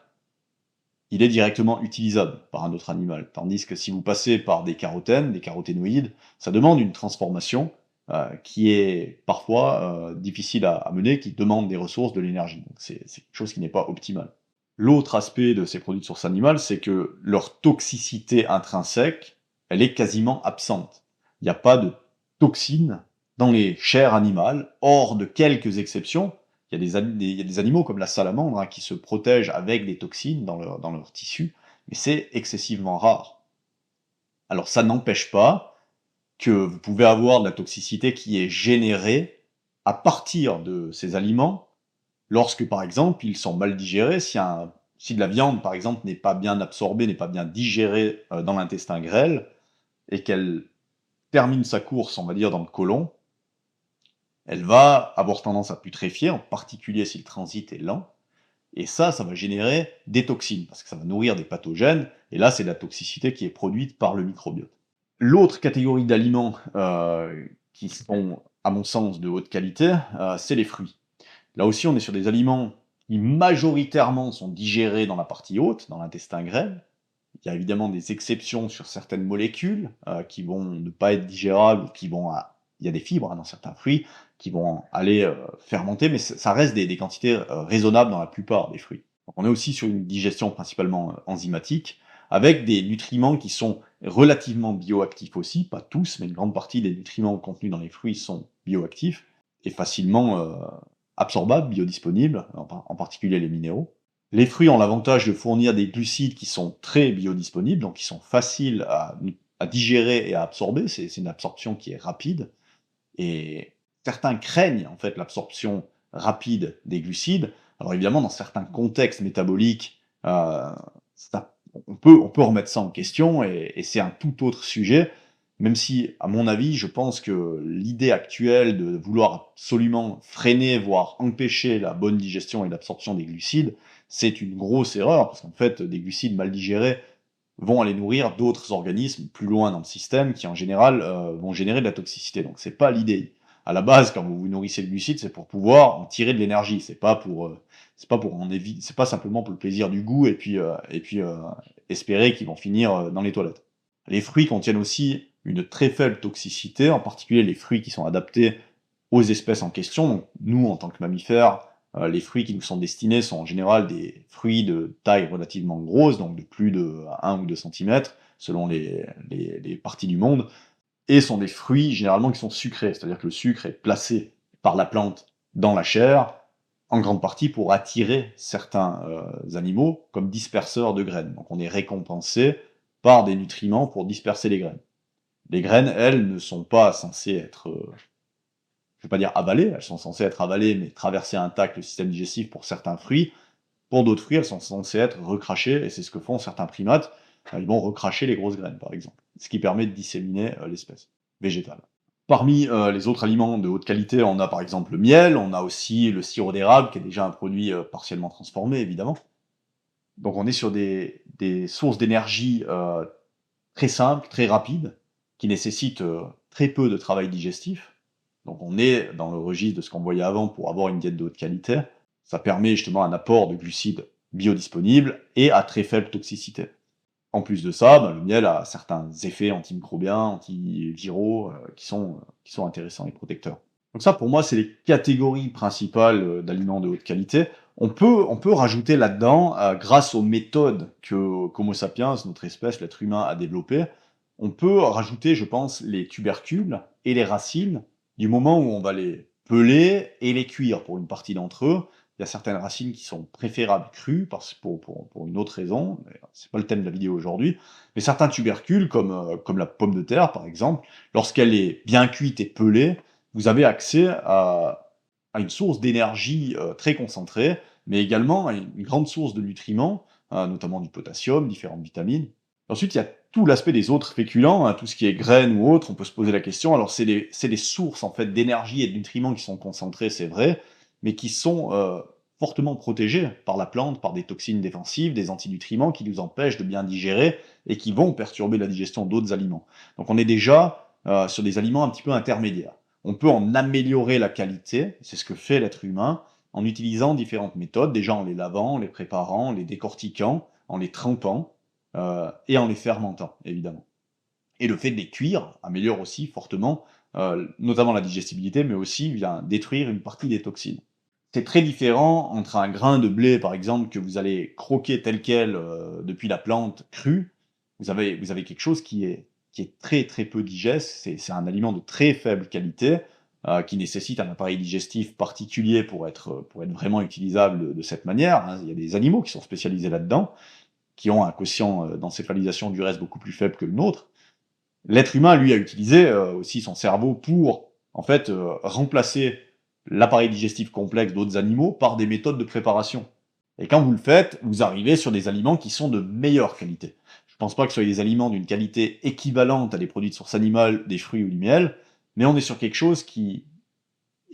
S1: il est directement utilisable par un autre animal. Tandis que si vous passez par des carotènes, des caroténoïdes, ça demande une transformation qui est parfois difficile à mener, qui demande des ressources, de l'énergie. Donc c'est quelque chose qui n'est pas optimal. L'autre aspect de ces produits de source animale, c'est que leur toxicité intrinsèque, elle est quasiment absente. Il n'y a pas de toxines dans les chairs animales, hors de quelques exceptions. Il y a des animaux comme la salamandre qui se protègent avec des toxines dans leur tissu, mais c'est excessivement rare. Alors ça n'empêche pas que vous pouvez avoir de la toxicité qui est générée à partir de ces aliments, lorsque par exemple ils sont mal digérés, si de la viande par exemple n'est pas bien absorbée, n'est pas bien digérée dans l'intestin grêle, et qu'elle termine sa course, on va dire, dans le côlon, elle va avoir tendance à putréfier, en particulier si le transit est lent, et ça va générer des toxines, parce que ça va nourrir des pathogènes, et là c'est de la toxicité qui est produite par le microbiote. L'autre catégorie d'aliments qui sont, à mon sens, de haute qualité, c'est les fruits. Là aussi, on est sur des aliments qui majoritairement sont digérés dans la partie haute, dans l'intestin grêle. Il y a évidemment des exceptions sur certaines molécules qui vont ne pas être digérables, ou il y a des fibres dans certains fruits qui vont aller fermenter, mais ça reste des quantités raisonnables dans la plupart des fruits. Donc on est aussi sur une digestion principalement enzymatique, avec des nutriments qui sont relativement bioactifs aussi, pas tous, mais une grande partie des nutriments contenus dans les fruits sont bioactifs et facilement absorbables, biodisponibles, en particulier les minéraux. Les fruits ont l'avantage de fournir des glucides qui sont très biodisponibles, donc qui sont faciles à digérer et à absorber, c'est une absorption qui est rapide, et certains craignent en fait l'absorption rapide des glucides. Alors évidemment, dans certains contextes métaboliques, on peut remettre ça en question, et c'est un tout autre sujet, même si, à mon avis, je pense que l'idée actuelle de vouloir absolument freiner, voire empêcher la bonne digestion et l'absorption des glucides, c'est une grosse erreur, parce qu'en fait, des glucides mal digérés vont aller nourrir d'autres organismes plus loin dans le système qui, en général, vont générer de la toxicité. Donc c'est pas l'idée. À la base, quand vous vous nourrissez de glucides, c'est pour pouvoir en tirer de l'énergie. C'est pas simplement pour le plaisir du goût et puis espérer qu'ils vont finir dans les toilettes. Les fruits contiennent aussi une très faible toxicité, en particulier les fruits qui sont adaptés aux espèces en question. Donc nous, en tant que mammifères, les fruits qui nous sont destinés sont en général des fruits de taille relativement grosse, donc de plus de 1 ou 2 centimètres, selon les parties du monde, et sont des fruits généralement qui sont sucrés, c'est-à-dire que le sucre est placé par la plante dans la chair, en grande partie pour attirer certains animaux comme disperseurs de graines. Donc on est récompensé par des nutriments pour disperser les graines. Les graines, elles, ne sont pas censées être je ne vais pas dire avalées, elles sont censées être avalées, mais traverser intact le système digestif pour certains fruits. Pour d'autres fruits, elles sont censées être recrachées, et c'est ce que font certains primates. Ils vont recracher les grosses graines, par exemple, ce qui permet de disséminer l'espèce végétale. Parmi les autres aliments de haute qualité, on a par exemple le miel, on a aussi le sirop d'érable, qui est déjà un produit partiellement transformé, évidemment. Donc on est sur des sources d'énergie très simples, très rapides, qui nécessitent très peu de travail digestif. Donc on est dans le registre de ce qu'on voyait avant pour avoir une diète de haute qualité. Ça permet justement un apport de glucides biodisponibles et à très faible toxicité. En plus de ça, le miel a certains effets antimicrobiens, antiviraux qui sont intéressants et protecteurs. Donc ça, pour moi, c'est les catégories principales d'aliments de haute qualité. On peut rajouter là-dedans, grâce aux méthodes qu'Homo sapiens, notre espèce, l'être humain, a développées, on peut rajouter, je pense, les tubercules et les racines, du moment où on va les peler et les cuire pour une partie d'entre eux. Il y a certaines racines qui sont préférables crues, pour une autre raison, c'est pas le thème de la vidéo aujourd'hui, mais certains tubercules, comme la pomme de terre par exemple, lorsqu'elle est bien cuite et pelée, vous avez accès à une source d'énergie très concentrée, mais également à une grande source de nutriments, notamment du potassium, différentes vitamines. Ensuite, il y a tout l'aspect des autres féculents, tout ce qui est graines ou autres, on peut se poser la question. Alors c'est des sources en fait d'énergie et de nutriments qui sont concentrés, c'est vrai, mais qui sont
S2: fortement protégés par la plante, par des toxines défensives, des antinutriments qui nous empêchent de bien digérer et qui vont perturber la digestion d'autres aliments. Donc on est déjà sur des aliments un petit peu intermédiaires. On peut en améliorer la qualité, c'est ce que fait l'être humain, en utilisant différentes méthodes, déjà en les lavant, en les préparant, en les décortiquant, en les trempant et en les fermentant, évidemment. Et le fait de les cuire améliore aussi fortement, notamment la digestibilité, mais aussi vient détruire une partie des toxines. C'est très différent entre un grain de blé, par exemple, que vous allez croquer tel quel depuis la plante crue. Vous avez quelque chose qui est très très peu digeste. C'est un aliment de très faible qualité qui nécessite un appareil digestif particulier pour être vraiment utilisable de cette manière, hein. Il y a des animaux qui sont spécialisés là-dedans, qui ont un quotient d'encéphalisation du reste beaucoup plus faible que le nôtre. L'être humain, lui, a utilisé aussi son cerveau pour, en fait, remplacer l'appareil digestif complexe d'autres animaux par des méthodes de préparation. Et quand vous le faites, vous arrivez sur des aliments qui sont de meilleure qualité. Je ne pense pas que ce soit des aliments d'une qualité équivalente à des produits de source animale, des fruits ou du miel, mais on est sur quelque chose qui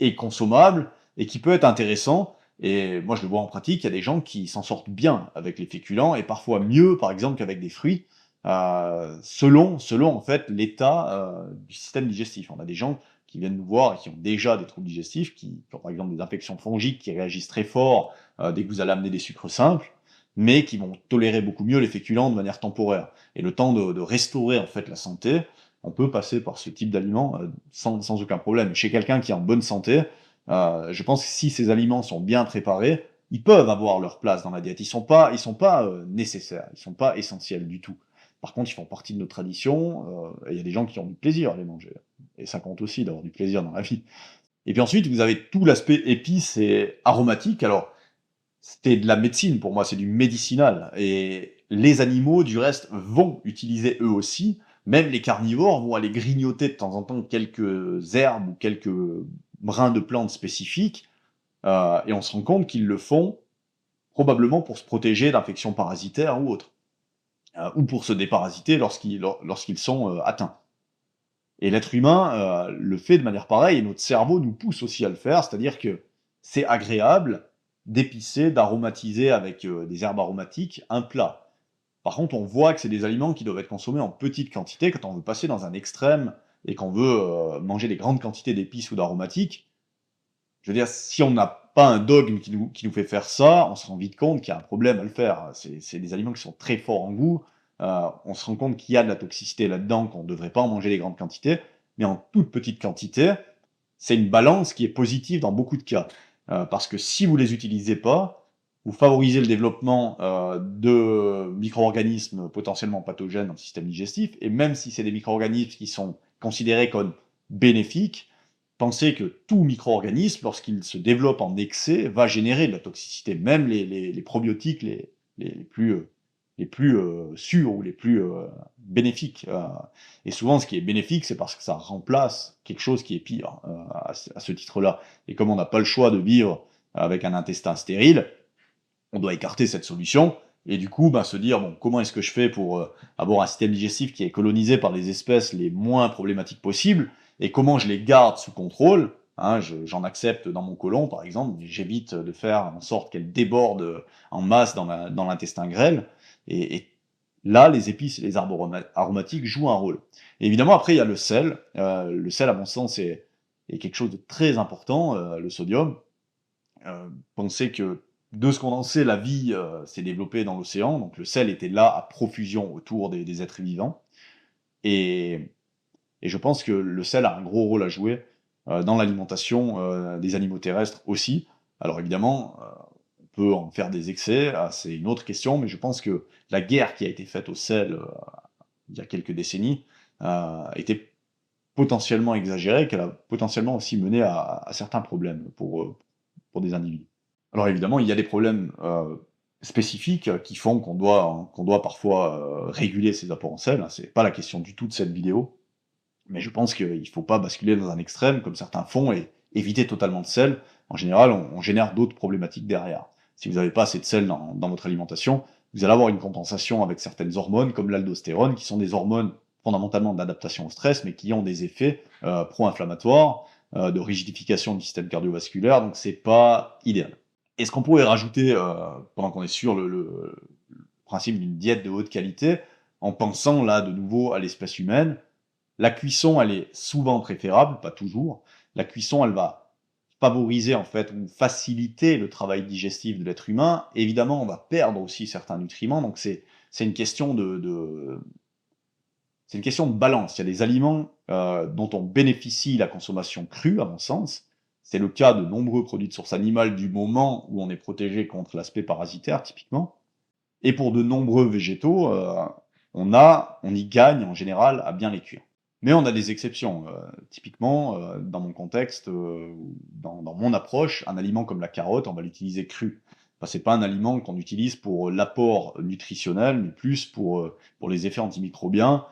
S2: est consommable et qui peut être intéressant. Et moi, je le vois en pratique, il y a des gens qui s'en sortent bien avec les féculents et parfois mieux, par exemple, qu'avec des fruits, selon en fait l'état du système digestif. On a des gens qui viennent nous voir et qui ont déjà des troubles digestifs, qui ont par exemple des infections fongiques qui réagissent très fort dès que vous allez amener des sucres simples, mais qui vont tolérer beaucoup mieux les féculents de manière temporaire. Et le temps de restaurer en fait la santé, on peut passer par ce type d'aliments sans aucun problème. Chez quelqu'un qui est en bonne santé, je pense que si ces aliments sont bien préparés, ils peuvent avoir leur place dans la diète. Ils sont pas nécessaires, ils sont pas essentiels du tout. Par contre, ils font partie de nos traditions, et il y a des gens qui ont du plaisir à les manger. Et ça compte aussi d'avoir du plaisir dans la vie. Et puis ensuite, vous avez tout l'aspect épices et aromatique. Alors, c'était de la médecine pour moi, c'est du médicinal. Et les animaux, du reste, vont utiliser eux aussi. Même les carnivores vont aller grignoter de temps en temps quelques herbes ou quelques brins de plantes spécifiques. Et on se rend compte qu'ils le font probablement pour se protéger d'infections parasitaires ou autres. Ou pour se déparasiter lorsqu'ils sont atteints. Et l'être humain le fait de manière pareille, et notre cerveau nous pousse aussi à le faire, c'est-à-dire que c'est agréable d'épicer, d'aromatiser avec des herbes aromatiques un plat. Par contre, on voit que c'est des aliments qui doivent être consommés en petite quantité quand on veut passer dans un extrême et qu'on veut manger des grandes quantités d'épices ou d'aromatiques. Je veux dire, si on n'a pas un dogme qui nous fait faire ça, on se rend vite compte qu'il y a un problème à le faire. C'est des aliments qui sont très forts en goût. On se rend compte qu'il y a de la toxicité là-dedans, qu'on ne devrait pas en manger des grandes quantités, mais en toute petite quantité, c'est une balance qui est positive dans beaucoup de cas. Parce que si vous les utilisez pas, vous favorisez le développement de micro-organismes potentiellement pathogènes dans le système digestif, et même si c'est des micro-organismes qui sont considérés comme bénéfiques, pensez que tout micro-organisme, lorsqu'il se développe en excès, va générer de la toxicité. Même les probiotiques les plus sûrs ou les plus bénéfiques. Et souvent, ce qui est bénéfique, c'est parce que ça remplace quelque chose qui est pire à ce titre-là. Et comme on n'a pas le choix de vivre avec un intestin stérile, on doit écarter cette solution. Et du coup, se dire, bon, comment est-ce que je fais pour avoir un système digestif qui est colonisé par les espèces les moins problématiques possibles, et comment je les garde sous contrôle, hein, j'en accepte dans mon côlon, par exemple, j'évite de faire en sorte qu'elle déborde en masse dans l'intestin grêle, et là, les épices et les arbres aromatiques jouent un rôle. Et évidemment, après, il y a le sel. Le sel, à mon sens, est quelque chose de très important, le sodium. Pensez que de ce qu'on en sait, la vie s'est développée dans l'océan, donc le sel était là à profusion autour des êtres vivants. Et, et je pense que le sel a un gros rôle à jouer dans l'alimentation des animaux terrestres aussi. Alors évidemment, on peut en faire des excès, c'est une autre question, mais je pense que la guerre qui a été faite au sel il y a quelques décennies était potentiellement exagérée, qu'elle a potentiellement aussi mené à certains problèmes pour des individus. Alors évidemment, il y a des problèmes spécifiques qui font qu'on doit parfois réguler ses apports en sel, hein. C'est pas la question du tout de cette vidéo, mais je pense qu'il ne faut pas basculer dans un extrême comme certains font et éviter totalement de sel. En général, on génère d'autres problématiques derrière. Si vous n'avez pas assez de sel dans votre alimentation, vous allez avoir une compensation avec certaines hormones comme l'aldostérone, qui sont des hormones fondamentalement d'adaptation au stress, mais qui ont des effets pro-inflammatoires, de rigidification du système cardiovasculaire, donc c'est pas idéal. Et ce qu'on pourrait rajouter, pendant qu'on est sur le principe d'une diète de haute qualité, en pensant là de nouveau à l'espèce humaine, la cuisson, elle est souvent préférable, pas toujours. La cuisson, elle va favoriser en fait ou faciliter le travail digestif de l'être humain. Évidemment, on va perdre aussi certains nutriments, donc c'est une question c'est une question de balance. Il y a des aliments dont on bénéficie la consommation crue, à mon sens. C'est le cas de nombreux produits de source animale du moment où on est protégé contre l'aspect parasitaire, typiquement. Et pour de nombreux végétaux, on y gagne en général à bien les cuire. Mais on a des exceptions. Typiquement, dans mon contexte, dans mon approche, un aliment comme la carotte, on va l'utiliser cru. Enfin, c'est pas un aliment qu'on utilise pour l'apport nutritionnel, mais plus pour les effets antimicrobiens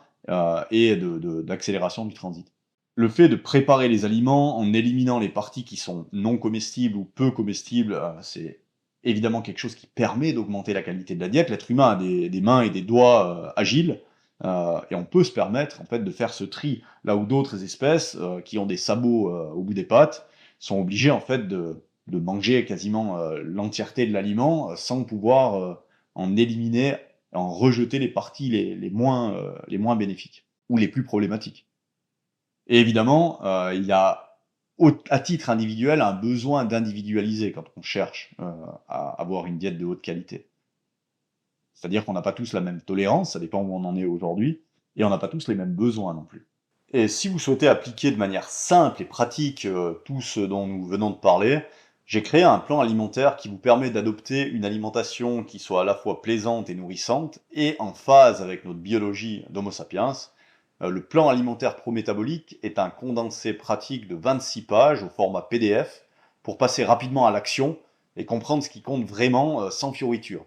S2: et d'accélération du transit. Le fait de préparer les aliments en éliminant les parties qui sont non comestibles ou peu comestibles, c'est évidemment quelque chose qui permet d'augmenter la qualité de la diète. L'être humain a des mains et des doigts agiles, et on peut se permettre en fait de faire ce tri. Là où d'autres espèces qui ont des sabots au bout des pattes sont obligées en fait de manger quasiment l'entièreté de l'aliment sans pouvoir en éliminer, en rejeter les parties les moins bénéfiques ou les plus problématiques. Et évidemment, il y a, à titre individuel, un besoin d'individualiser quand on cherche à avoir une diète de haute qualité. C'est-à-dire qu'on n'a pas tous la même tolérance, ça dépend où on en est aujourd'hui, et on n'a pas tous les mêmes besoins non plus. Et si vous souhaitez appliquer de manière simple et pratique tout ce dont nous venons de parler, j'ai créé un plan alimentaire qui vous permet d'adopter une alimentation qui soit à la fois plaisante et nourrissante, et en phase avec notre biologie d'Homo sapiens. Le plan alimentaire pro-métabolique est un condensé pratique de 26 pages au format PDF pour passer rapidement à l'action et comprendre ce qui compte vraiment sans fioriture.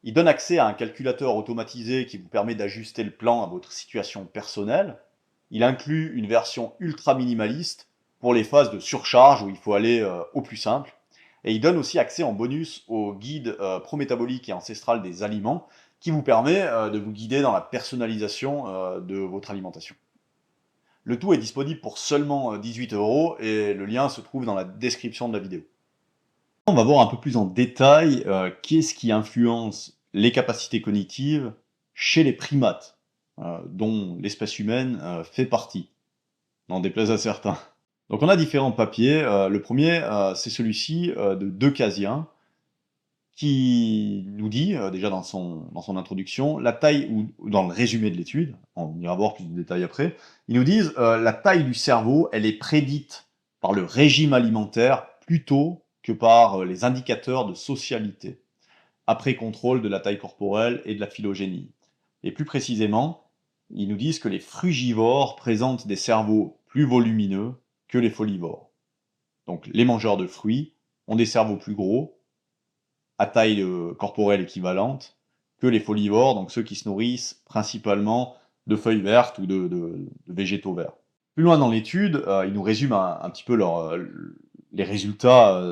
S2: Il donne accès à un calculateur automatisé qui vous permet d'ajuster le plan à votre situation personnelle. Il inclut une version ultra minimaliste pour les phases de surcharge où il faut aller au plus simple. Et il donne aussi accès en bonus au guide pro-métabolique et ancestral des aliments qui vous permet de vous guider dans la personnalisation de votre alimentation. Le tout est disponible pour seulement 18 € et le lien se trouve dans la description de la vidéo. On va voir un peu plus en détail qu'est-ce qui influence les capacités cognitives chez les primates, dont l'espèce humaine fait partie, n'en déplaise à certains. Donc on a différents papiers. Le premier, c'est celui-ci de Decazien, qui nous dit, déjà dans son introduction, la taille, ou dans le résumé de l'étude, on ira voir plus de détails après, ils nous disent la taille du cerveau, elle est prédite par le régime alimentaire plutôt que par les indicateurs de socialité, après contrôle de la taille corporelle et de la phylogénie. Et plus précisément, ils nous disent que les frugivores présentent des cerveaux plus volumineux que les folivores. Donc les mangeurs de fruits ont des cerveaux plus gros, à taille corporelle équivalente, que les folivores, donc ceux qui se nourrissent principalement de feuilles vertes ou de végétaux verts. Plus loin dans l'étude, ils nous résument un petit peu les résultats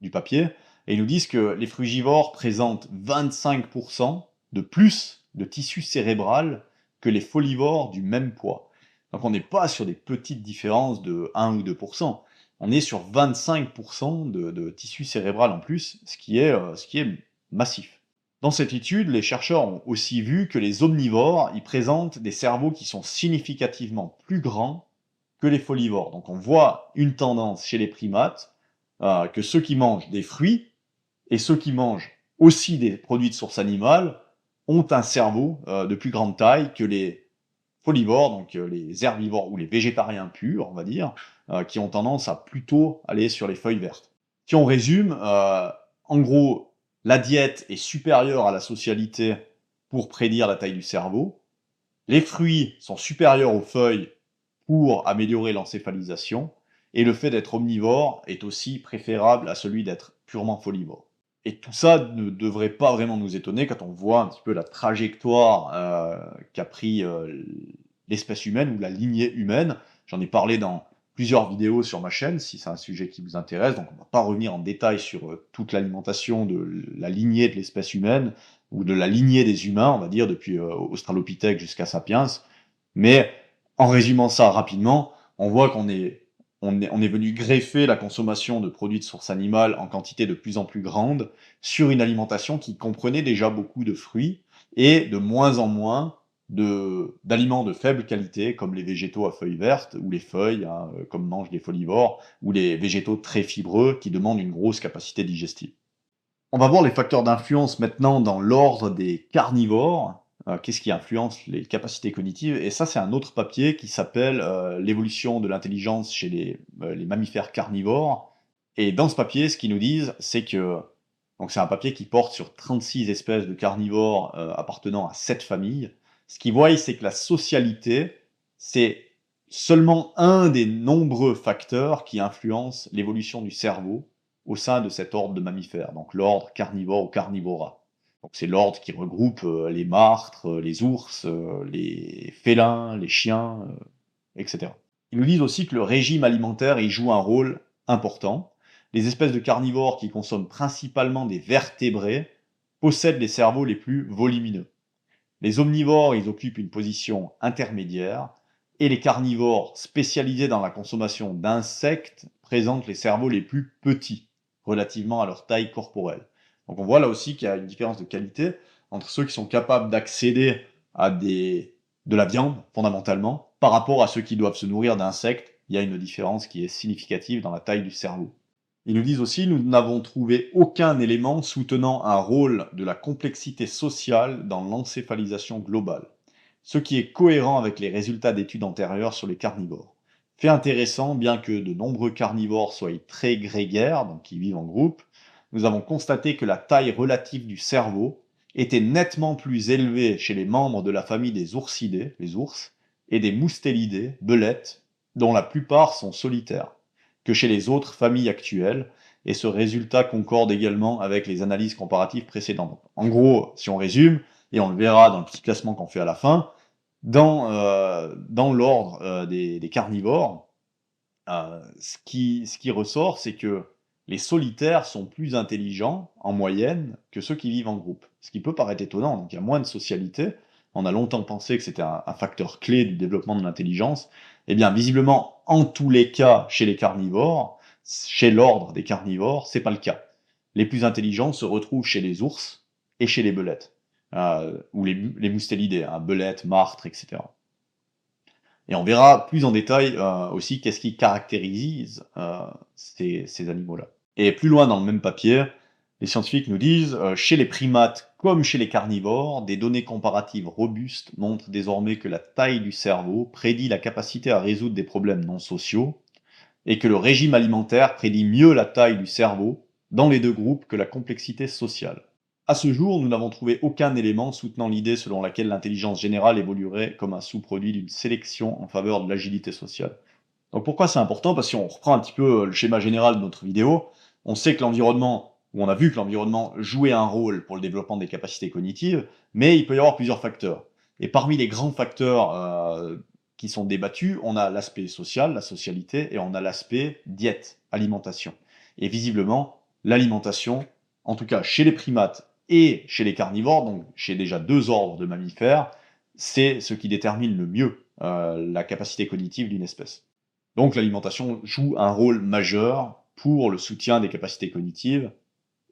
S2: du papier, et ils nous disent que les frugivores présentent 25% de plus de tissu cérébral que les folivores du même poids. Donc on n'est pas sur des petites différences de 1 ou 2%, on est sur 25% de tissu cérébral en plus, ce qui est massif. Dans cette étude, les chercheurs ont aussi vu que les omnivores, ils présentent des cerveaux qui sont significativement plus grands que les folivores. Donc on voit une tendance chez les primates, que ceux qui mangent des fruits et ceux qui mangent aussi des produits de source animale ont un cerveau de plus grande taille que les folivores, donc les herbivores ou les végétariens purs, on va dire, qui ont tendance à plutôt aller sur les feuilles vertes. Si on résume, en gros, la diète est supérieure à la socialité pour prédire la taille du cerveau. Les fruits sont supérieurs aux feuilles pour améliorer l'encéphalisation. Et le fait d'être omnivore est aussi préférable à celui d'être purement folivore. Et tout ça ne devrait pas vraiment nous étonner quand on voit un petit peu la trajectoire qu'a pris l'espèce humaine ou la lignée humaine. J'en ai parlé dans plusieurs vidéos sur ma chaîne, si c'est un sujet qui vous intéresse, donc on ne va pas revenir en détail sur toute l'alimentation de la lignée de l'espèce humaine, ou de la lignée des humains, on va dire, depuis Australopithèque jusqu'à Sapiens, mais en résumant ça rapidement, on voit qu'on est on est venu greffer la consommation de produits de source animale en quantité de plus en plus grande sur une alimentation qui comprenait déjà beaucoup de fruits et de moins en moins d'aliments de faible qualité, comme les végétaux à feuilles vertes, ou les feuilles, hein, comme mangent les folivores, ou les végétaux très fibreux qui demandent une grosse capacité digestive. On va voir les facteurs d'influence maintenant dans l'ordre des carnivores. Qu'est-ce qui influence les capacités cognitives? Et ça, c'est un autre papier qui s'appelle l'évolution de l'intelligence chez les mammifères carnivores. Et dans ce papier, ce qu'ils nous disent, c'est que donc c'est un papier qui porte sur 36 espèces de carnivores appartenant à 7 familles. Ce qu'ils voient, c'est que la socialité, c'est seulement un des nombreux facteurs qui influencent l'évolution du cerveau au sein de cet ordre de mammifères, donc l'ordre carnivore ou carnivora. Donc c'est l'ordre qui regroupe les martres, les ours, les félins, les chiens, etc. Ils nous disent aussi que le régime alimentaire y joue un rôle important. Les espèces de carnivores qui consomment principalement des vertébrés possèdent les cerveaux les plus volumineux. Les omnivores, ils occupent une position intermédiaire, et les carnivores spécialisés dans la consommation d'insectes présentent les cerveaux les plus petits relativement à leur taille corporelle. Donc on voit là aussi qu'il y a une différence de qualité entre ceux qui sont capables d'accéder à de la viande, fondamentalement, par rapport à ceux qui doivent se nourrir d'insectes. Il y a une différence qui est significative dans la taille du cerveau. Ils nous disent aussi, nous n'avons trouvé aucun élément soutenant un rôle de la complexité sociale dans l'encéphalisation globale, ce qui est cohérent avec les résultats d'études antérieures sur les carnivores. Fait intéressant, bien que de nombreux carnivores soient très grégaires, donc qui vivent en groupe, nous avons constaté que la taille relative du cerveau était nettement plus élevée chez les membres de la famille des oursidés, les ours, et des moustélidés, belettes, dont la plupart sont solitaires, que chez les autres familles actuelles, et ce résultat concorde également avec les analyses comparatives précédentes. En gros, si on résume, et on le verra dans le petit classement qu'on fait à la fin, dans l'ordre des carnivores, ce qui ressort, c'est que les solitaires sont plus intelligents, en moyenne, que ceux qui vivent en groupe. Ce qui peut paraître étonnant, donc il y a moins de socialité. On a longtemps pensé que c'était un facteur clé du développement de l'intelligence. Eh bien, visiblement, en tous les cas, chez les carnivores, chez l'ordre des carnivores, c'est pas le cas. Les plus intelligents se retrouvent chez les ours et chez les belettes, ou les moustélidés, hein, belettes, martres, etc. Et on verra plus en détail aussi qu'est-ce qui caractérise ces animaux-là. Et plus loin dans le même papier, les scientifiques nous disent chez les primates comme chez les carnivores, des données comparatives robustes montrent désormais que la taille du cerveau prédit la capacité à résoudre des problèmes non sociaux et que le régime alimentaire prédit mieux la taille du cerveau dans les deux groupes que la complexité sociale. À ce jour, nous n'avons trouvé aucun élément soutenant l'idée selon laquelle l'intelligence générale évoluerait comme un sous-produit d'une sélection en faveur de l'agilité sociale. Donc pourquoi c'est important? Parce que si on reprend un petit peu le schéma général de notre vidéo, on sait que l'environnement, ou on a vu que l'environnement jouait un rôle pour le développement des capacités cognitives, mais il peut y avoir plusieurs facteurs. Et parmi les grands facteurs qui sont débattus, on a l'aspect social, la socialité, et on a l'aspect diète, alimentation. Et visiblement, l'alimentation, en tout cas chez les primates et chez les carnivores, donc chez déjà 2 ordres de mammifères, c'est ce qui détermine le mieux la capacité cognitive d'une espèce. Donc l'alimentation joue un rôle majeur pour le soutien des capacités cognitives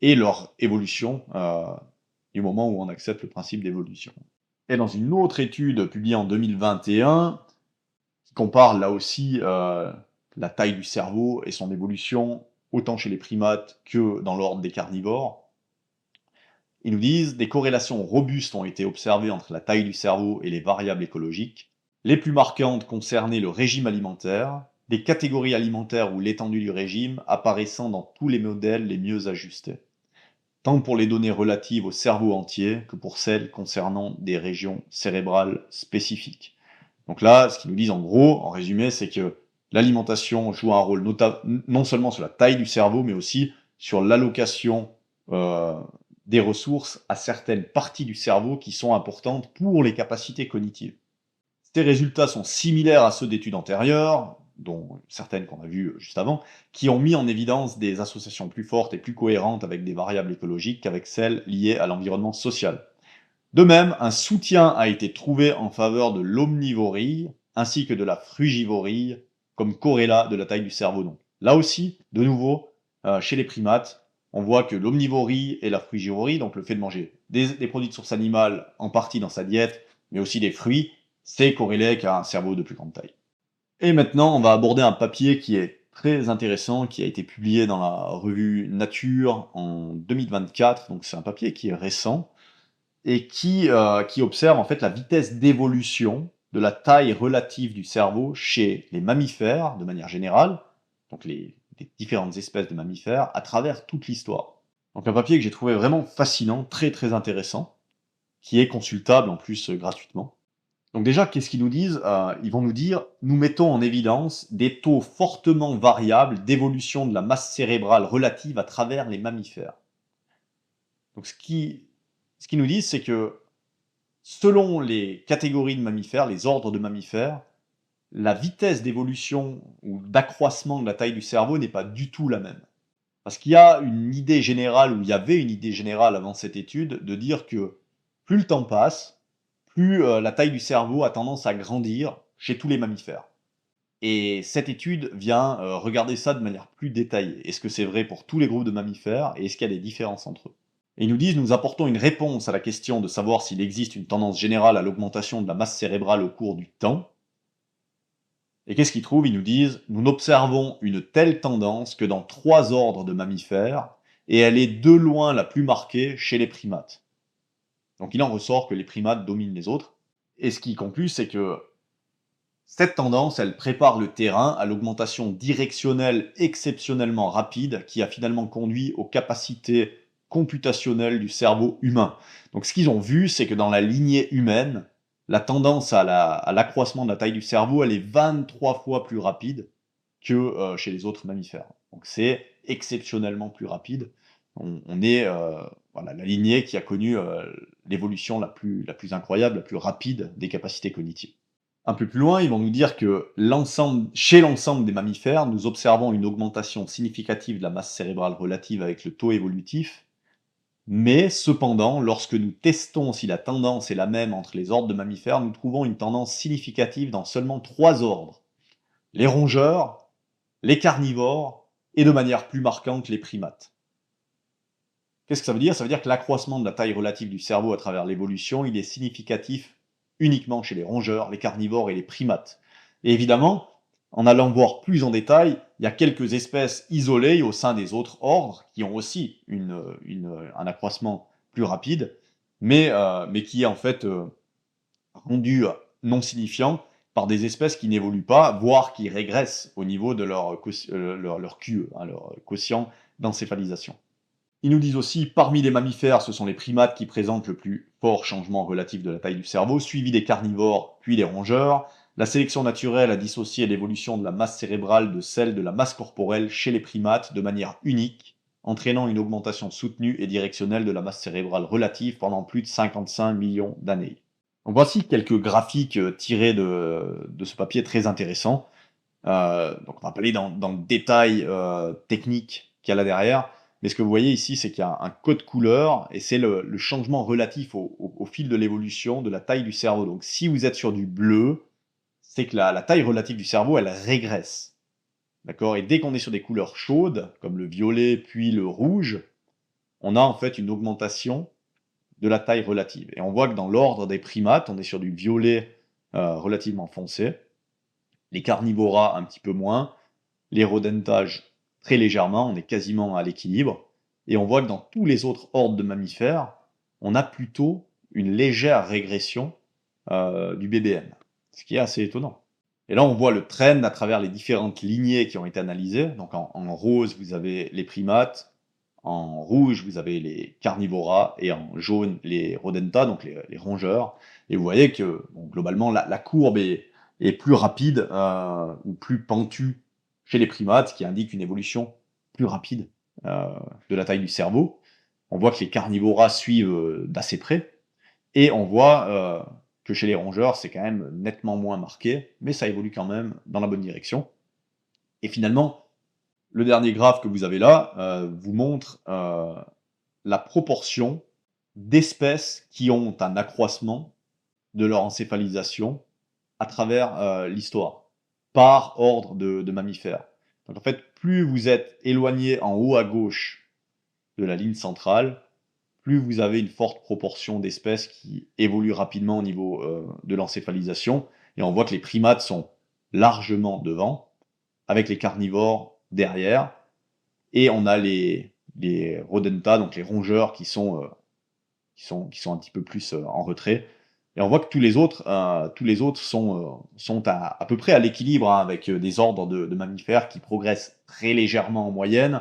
S2: et leur évolution du moment où on accepte le principe d'évolution. Et dans une autre étude publiée en 2021, qui compare là aussi la taille du cerveau et son évolution, autant chez les primates que dans l'ordre des carnivores, ils nous disent des corrélations robustes ont été observées entre la taille du cerveau et les variables écologiques. Les plus marquantes concernaient le régime alimentaire, des catégories alimentaires ou l'étendue du régime apparaissant dans tous les modèles les mieux ajustés, tant pour les données relatives au cerveau entier que pour celles concernant des régions cérébrales spécifiques. Donc là, ce qu'ils nous disent en gros, en résumé, c'est que l'alimentation joue un rôle non seulement sur la taille du cerveau, mais aussi sur l'allocation des ressources à certaines parties du cerveau qui sont importantes pour les capacités cognitives. Ces résultats sont similaires à ceux d'études antérieures, dont certaines qu'on a vues juste avant, qui ont mis en évidence des associations plus fortes et plus cohérentes avec des variables écologiques qu'avec celles liées à l'environnement social. De même, un soutien a été trouvé en faveur de l'omnivorie ainsi que de la frugivorie comme corrélat de la taille du cerveau. Donc là aussi, de nouveau, chez les primates, on voit que l'omnivorie et la frugivorie, donc le fait de manger des produits de source animale en partie dans sa diète, mais aussi des fruits, c'est corrélé avec un cerveau de plus grande taille. Et maintenant, on va aborder un papier qui est très intéressant, qui a été publié dans la revue Nature en 2024, donc c'est un papier qui est récent, et qui observe en fait la vitesse d'évolution de la taille relative du cerveau chez les mammifères, de manière générale, donc les différentes espèces de mammifères, à travers toute l'histoire. Donc un papier que j'ai trouvé vraiment fascinant, très très intéressant, qui est consultable en plus gratuitement. Donc déjà, qu'est-ce qu'ils nous disent? Ils vont nous dire: «Nous mettons en évidence des taux fortement variables d'évolution de la masse cérébrale relative à travers les mammifères». Donc ce qu'ils nous disent, c'est que selon les catégories de mammifères, les ordres de mammifères, la vitesse d'évolution ou d'accroissement de la taille du cerveau n'est pas du tout la même. Parce qu'il y a une idée générale, ou il y avait une idée générale avant cette étude, de dire que plus le temps passe, plus la taille du cerveau a tendance à grandir chez tous les mammifères. Et cette étude vient regarder ça de manière plus détaillée. Est-ce que c'est vrai pour tous les groupes de mammifères et est-ce qu'il y a des différences entre eux? Et ils nous disent: nous apportons une réponse à la question de savoir s'il existe une tendance générale à l'augmentation de la masse cérébrale au cours du temps. Et qu'est-ce qu'ils trouvent? Ils nous disent: nous n'observons une telle tendance que dans 3 ordres de mammifères, et elle est de loin la plus marquée chez les primates. Donc il en ressort que les primates dominent les autres. Et ce qui conclut, c'est que cette tendance, elle prépare le terrain à l'augmentation directionnelle exceptionnellement rapide qui a finalement conduit aux capacités computationnelles du cerveau humain. Donc ce qu'ils ont vu, c'est que dans la lignée humaine, la tendance à l'accroissement de la taille du cerveau, elle est 23 fois plus rapide que chez les autres mammifères. Donc c'est exceptionnellement plus rapide. On est voilà, la lignée qui a connu l'évolution la plus incroyable, la plus rapide des capacités cognitives. Un peu plus loin, ils vont nous dire que chez l'ensemble des mammifères, nous observons une augmentation significative de la masse cérébrale relative avec le taux évolutif, mais cependant, lorsque nous testons si la tendance est la même entre les ordres de mammifères, nous trouvons une tendance significative dans seulement 3 ordres: les rongeurs, les carnivores et de manière plus marquante les primates. Qu'est-ce que ça veut dire? Ça veut dire que l'accroissement de la taille relative du cerveau à travers l'évolution, il est significatif uniquement chez les rongeurs, les carnivores et les primates. Et évidemment, en allant voir plus en détail, il y a quelques espèces isolées au sein des autres ordres qui ont aussi un accroissement plus rapide, mais qui est en fait rendu non signifiant par des espèces qui n'évoluent pas, voire qui régressent au niveau de leur QE, hein, leur quotient d'encéphalisation. Ils nous disent aussi: parmi les mammifères, ce sont les primates qui présentent le plus fort changement relatif de la taille du cerveau, suivi des carnivores, puis des rongeurs. La sélection naturelle a dissocié l'évolution de la masse cérébrale de celle de la masse corporelle chez les primates de manière unique, entraînant une augmentation soutenue et directionnelle de la masse cérébrale relative pendant plus de 55 millions d'années. Donc voici quelques graphiques tirés de ce papier très intéressant. Donc on va pas aller dans le détail technique qu'il y a là derrière, mais ce que vous voyez ici, c'est qu'il y a un code couleur et c'est le changement relatif au fil de l'évolution de la taille du cerveau. Donc si vous êtes sur du bleu, c'est que la taille relative du cerveau, elle régresse. D'accord? Et dès qu'on est sur des couleurs chaudes, comme le violet puis le rouge, on a en fait une augmentation de la taille relative. Et on voit que dans l'ordre des primates, on est sur du violet relativement foncé, les carnivoras un petit peu moins, les rodentages très légèrement, on est quasiment à l'équilibre. Et on voit que dans tous les autres ordres de mammifères, on a plutôt une légère régression du BBM, ce qui est assez étonnant. Et là, on voit le trend à travers les différentes lignées qui ont été analysées. Donc en rose, vous avez les primates, en rouge, vous avez les carnivoras, et en jaune, les rodenta, donc les rongeurs. Et vous voyez que bon, globalement, la courbe est plus rapide ou plus pentue chez les primates, ce qui indique une évolution plus rapide de la taille du cerveau. On voit que les carnivoras suivent d'assez près, et on voit que chez les rongeurs, c'est quand même nettement moins marqué, mais ça évolue quand même dans la bonne direction. Et finalement, le dernier graphe que vous avez là vous montre la proportion d'espèces qui ont un accroissement de leur encéphalisation à travers l'histoire. par ordre de mammifères. Donc en fait, plus vous êtes éloigné en haut à gauche de la ligne centrale, plus vous avez une forte proportion d'espèces qui évoluent rapidement au niveau de l'encéphalisation. Et on voit que les primates sont largement devant, avec les carnivores derrière, et on a les rodenta, donc les rongeurs, qui sont un petit peu plus en retrait. Et on voit que tous les autres sont à peu près à l'équilibre, hein, avec des ordres de mammifères qui progressent très légèrement en moyenne,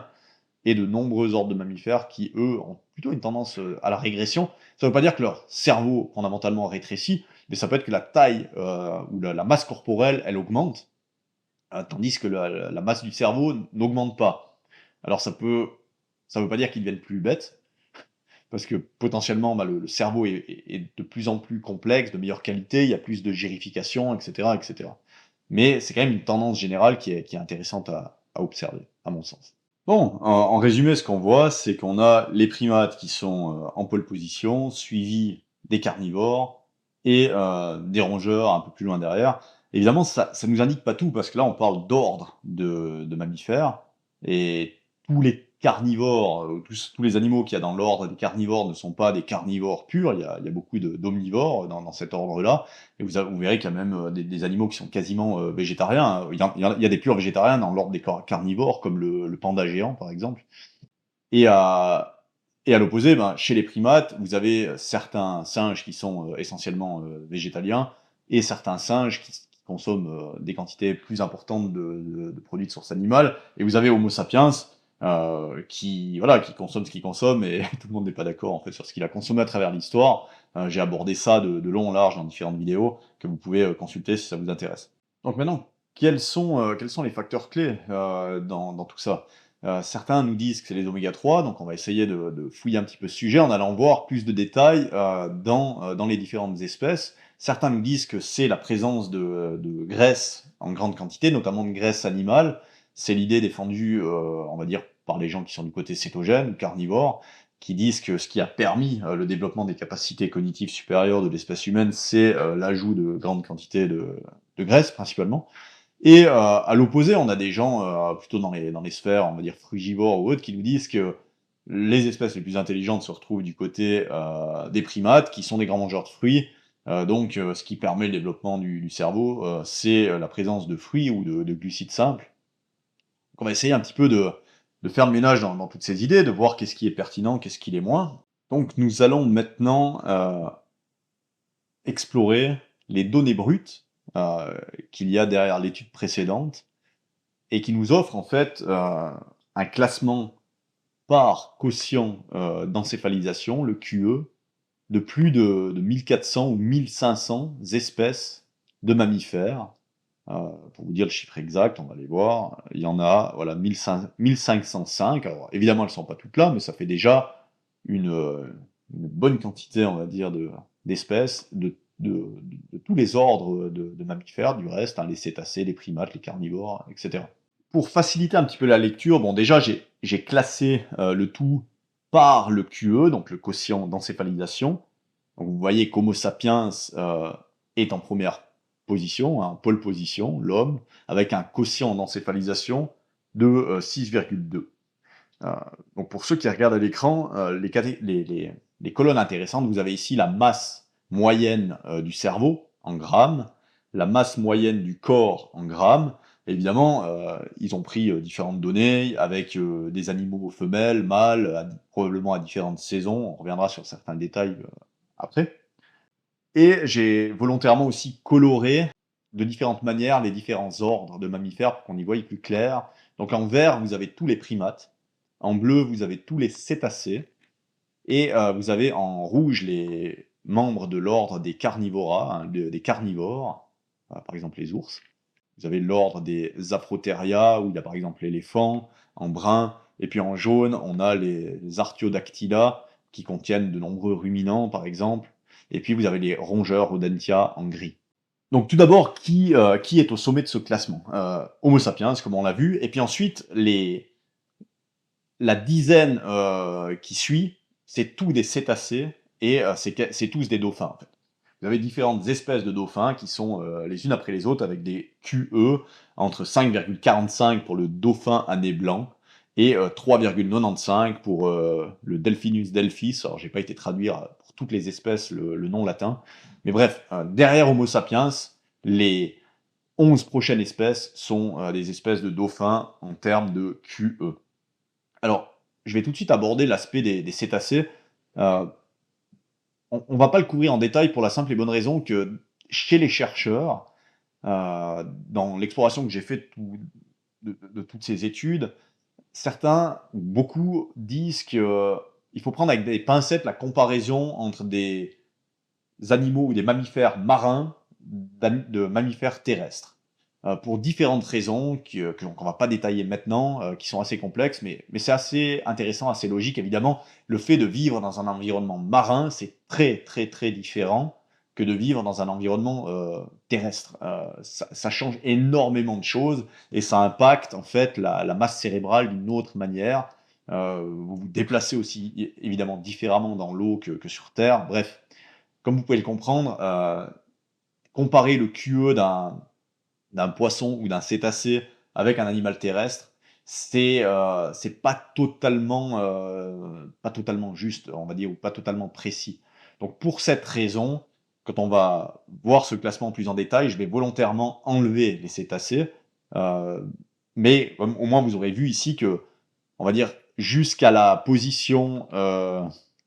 S2: et de nombreux ordres de mammifères qui, eux, ont plutôt une tendance à la régression. Ça ne veut pas dire que leur cerveau, fondamentalement, rétrécit, mais ça peut être que la taille ou la masse corporelle, elle augmente, tandis que la masse du cerveau n'augmente pas. Alors ça veut pas dire qu'ils deviennent plus bêtes, parce que potentiellement, bah, le cerveau est de plus en plus complexe, de meilleure qualité, il y a plus de gérification, etc., etc. Mais c'est quand même une tendance générale qui est intéressante à observer, à mon sens. Bon, en résumé, ce qu'on voit, c'est qu'on a les primates qui sont en pole position, suivis des carnivores et des rongeurs un peu plus loin derrière. Évidemment, ça nous indique pas tout, parce que là, on parle d'ordre de mammifères, et tous les carnivores, tous les animaux qu'il y a dans l'ordre des carnivores ne sont pas des carnivores purs, il y a beaucoup d'omnivores dans cet ordre-là, et vous verrez qu'il y a même des animaux qui sont quasiment végétariens, hein. Il y a des purs végétariens dans l'ordre des carnivores, comme le panda géant, par exemple. Et à l'opposé, ben, chez les primates, vous avez certains singes qui sont essentiellement végétaliens, et certains singes qui consomment des quantités plus importantes de produits de source animale. Et vous avez Homo sapiens voilà, qui consomme ce qu'il consomme, et tout le monde n'est pas d'accord en fait sur ce qu'il a consommé à travers l'histoire. J'ai abordé ça de long en large dans différentes vidéos que vous pouvez consulter si ça vous intéresse. Donc maintenant, quels sont les facteurs clés dans tout ça? Certains nous disent que c'est les oméga 3, donc on va essayer de fouiller un petit peu ce sujet en allant voir plus de détails dans les différentes espèces. Certains nous disent que c'est la présence de graisse en grande quantité, notamment de graisse animale. C'est l'idée défendue, on va dire, par les gens qui sont du côté cétogène ou carnivore, qui disent que ce qui a permis le développement des capacités cognitives supérieures de l'espèce humaine, c'est l'ajout de grandes quantités de graisse, principalement. Et à l'opposé, on a des gens plutôt dans les sphères, on va dire frugivores ou autres, qui nous disent que les espèces les plus intelligentes se retrouvent du côté des primates, qui sont des grands mangeurs de fruits. Donc, ce qui permet le développement du cerveau, c'est la présence de fruits ou de glucides simples. Donc, on va essayer un petit peu de faire le ménage dans toutes ces idées, de voir qu'est-ce qui est pertinent, qu'est-ce qui l'est moins. Donc, nous allons maintenant explorer les données brutes qu'il y a derrière l'étude précédente, et qui nous offre en fait un classement par quotient d'encéphalisation, le QE, de plus de 1400 ou 1500 espèces de mammifères. Pour vous dire le chiffre exact, on va les voir. Il y en a, voilà, 1505. Alors évidemment, elles ne sont pas toutes là, mais ça fait déjà une bonne quantité, on va dire, d'espèces de tous les ordres de mammifères, du reste, hein, les cétacés, les primates, les carnivores, etc. Pour faciliter un petit peu la lecture, bon, déjà, j'ai classé le tout par le QE, donc le quotient d'encéphalisation. Donc vous voyez qu'Homo sapiens est en première position, hein, pole position, l'homme, avec un quotient d'encéphalisation de 6,2. Donc pour ceux qui regardent à l'écran, les colonnes intéressantes, vous avez ici la masse moyenne du cerveau en grammes, la masse moyenne du corps en grammes. Évidemment, ils ont pris différentes données avec des animaux femelles, mâles, probablement à différentes saisons. On reviendra sur certains détails après. Et j'ai volontairement aussi coloré de différentes manières les différents ordres de mammifères pour qu'on y voie plus clair. Donc en vert, vous avez tous les primates. En bleu, vous avez tous les cétacés. Et vous avez en rouge les membres de l'ordre des carnivora, hein, des carnivores, par exemple les ours. Vous avez l'ordre des Afrotheria, où il y a par exemple l'éléphant, en brun. Et puis en jaune, on a les Artiodactyla, qui contiennent de nombreux ruminants, par exemple. Et puis vous avez les rongeurs Rodentia en gris. Donc tout d'abord, qui est au sommet de ce classement? Homo sapiens, comme on l'a vu. Et puis ensuite, la dizaine qui suit, c'est tous des cétacés, et c'est tous des dauphins, en fait. vous avez différentes espèces de dauphins qui sont les unes après les autres avec des QE entre 5,45 pour le dauphin à nez blanc et 3,95 pour le Delphinus delphis. Alors, j'ai pas été traduire pour toutes les espèces le nom latin. Mais bref, derrière Homo sapiens, les 11 prochaines espèces sont des espèces de dauphins en termes de QE. Alors, je vais tout de suite aborder l'aspect des cétacés. Euh, on ne va pas le couvrir en détail pour la simple et bonne raison que chez les chercheurs, dans l'exploration que j'ai faite de toutes ces études, certains, beaucoup, disent qu'il faut prendre avec des pincettes la comparaison entre des animaux ou des mammifères marins de mammifères terrestres. Pour différentes raisons qu'on ne va pas détailler maintenant, qui sont assez complexes, mais c'est assez intéressant, assez logique. Évidemment, le fait de vivre dans un environnement marin, c'est très très très différent que de vivre dans un environnement terrestre. Ça change énormément de choses et ça impacte en fait la masse cérébrale d'une autre manière. Vous vous déplacez aussi évidemment différemment dans l'eau que sur Terre. Bref, comme vous pouvez le comprendre, comparer le QE d'un poisson ou d'un cétacé avec un animal terrestre, c'est pas totalement juste, on va dire, ou pas totalement précis. Donc pour cette raison, quand on va voir ce classement plus en détail, je vais volontairement enlever les cétacés, mais au moins vous aurez vu ici que, on va dire, jusqu'à la position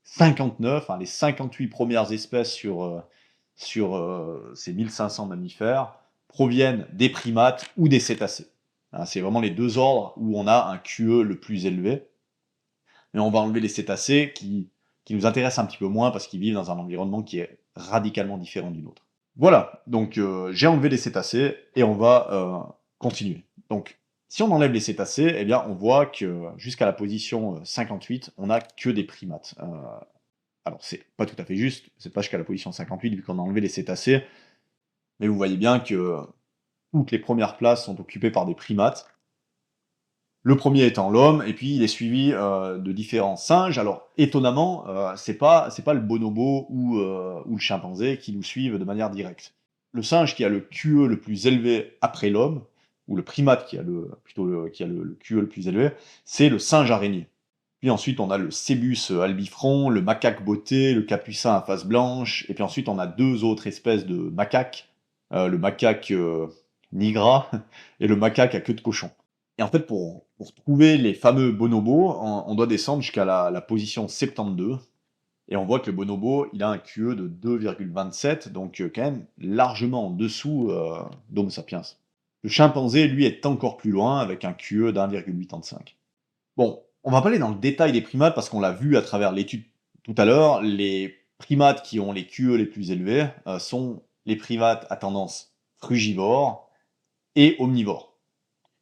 S2: 59, hein, les 58 premières espèces sur ces 1500 mammifères, proviennent des primates ou des cétacés. Hein, c'est vraiment les deux ordres où on a un QE le plus élevé. Mais on va enlever les cétacés qui nous intéressent un petit peu moins parce qu'ils vivent dans un environnement qui est radicalement différent du nôtre. Voilà, donc j'ai enlevé les cétacés et on va continuer. Donc, si on enlève les cétacés, eh bien, on voit que jusqu'à la position 58, on n'a que des primates. Alors, c'est pas tout à fait juste, c'est pas jusqu'à la position 58 vu qu'on a enlevé les cétacés, mais vous voyez bien que toutes les premières places sont occupées par des primates. Le premier étant l'homme, et puis il est suivi de différents singes. Alors, étonnamment, c'est pas le bonobo ou le chimpanzé qui nous suivent de manière directe. Le singe qui a le QE le plus élevé après l'homme, ou le primate qui a le QE le plus élevé, c'est le singe araignée. Puis ensuite, on a le cébus albifron, le macaque botté, le capucin à face blanche, et puis ensuite, on a deux autres espèces de macaques, le macaque nigra et le macaque à queue de cochon. Et en fait, pour trouver les fameux bonobos, on doit descendre jusqu'à la position 72, et on voit que le bonobo, il a un QE de 2,27, donc quand même largement en dessous d'Homo sapiens. Le chimpanzé, lui, est encore plus loin, avec un QE d'1,85. Bon, on va pas aller dans le détail des primates parce qu'on l'a vu à travers l'étude tout à l'heure. Les primates qui ont les QE les plus élevés sont les primates à tendance frugivore et omnivore.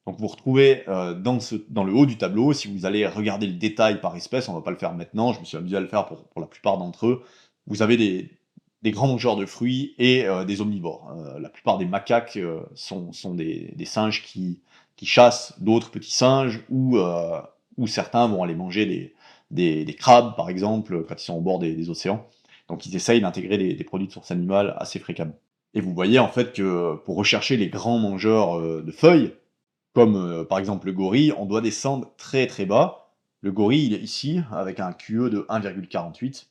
S2: Donc vous retrouvez dans le haut du tableau, si vous allez regarder le détail par espèce, on va pas le faire maintenant, je me suis amusé à le faire pour la plupart d'entre eux, vous avez des grands mangeurs de fruits et des omnivores. La plupart des macaques sont des singes qui chassent d'autres petits singes ou certains vont aller manger des crabes, par exemple, quand ils sont au bord des océans. Donc ils essayent d'intégrer des produits de source animale assez fréquemment. Et vous voyez en fait que pour rechercher les grands mangeurs de feuilles, comme par exemple le gorille, on doit descendre très très bas. Le gorille, il est ici, avec un QE de 1,48,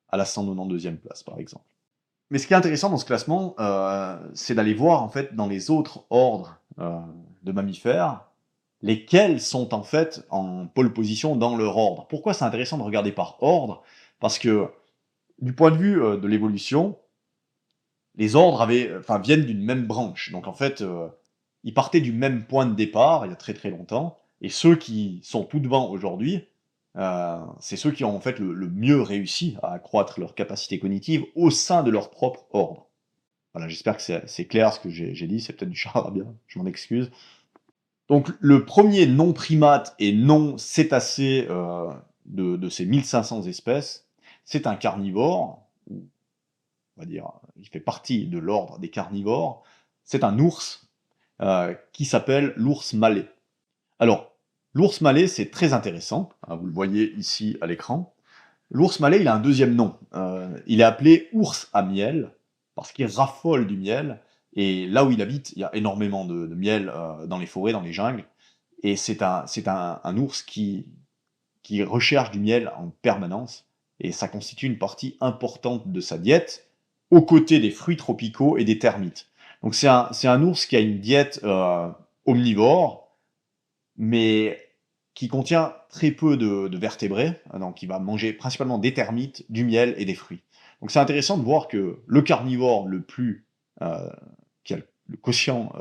S2: à la 192e place par exemple. Mais ce qui est intéressant dans ce classement, c'est d'aller voir en fait dans les autres ordres de mammifères, lesquels sont en fait en pole position dans leur ordre. Pourquoi c'est intéressant de regarder par ordre? Parce que du point de vue de l'évolution, les ordres viennent d'une même branche. Donc en fait, ils partaient du même point de départ il y a très très longtemps, et ceux qui sont tout devant aujourd'hui, c'est ceux qui ont en fait le mieux réussi à accroître leur capacité cognitive au sein de leur propre ordre. Voilà, j'espère que c'est clair ce que j'ai dit, c'est peut-être du charabia, je m'en excuse. Donc le premier non-primate et non-cétacé de ces 1500 espèces, c'est un carnivore, on va dire, il fait partie de l'ordre des carnivores, c'est un ours qui s'appelle l'ours malais. Alors, l'ours malais, c'est très intéressant, hein, vous le voyez ici à l'écran. L'ours malais, il a un deuxième nom. Il est appelé ours à miel, parce qu'il raffole du miel, et là où il habite, il y a énormément de miel dans les forêts, dans les jungles, et c'est un ours qui recherche du miel en permanence, et ça constitue une partie importante de sa diète, aux côtés des fruits tropicaux et des termites. Donc c'est un ours qui a une diète omnivore, mais qui contient très peu de vertébrés, donc il va manger principalement des termites, du miel et des fruits. Donc c'est intéressant de voir que le carnivore euh, qui a le quotient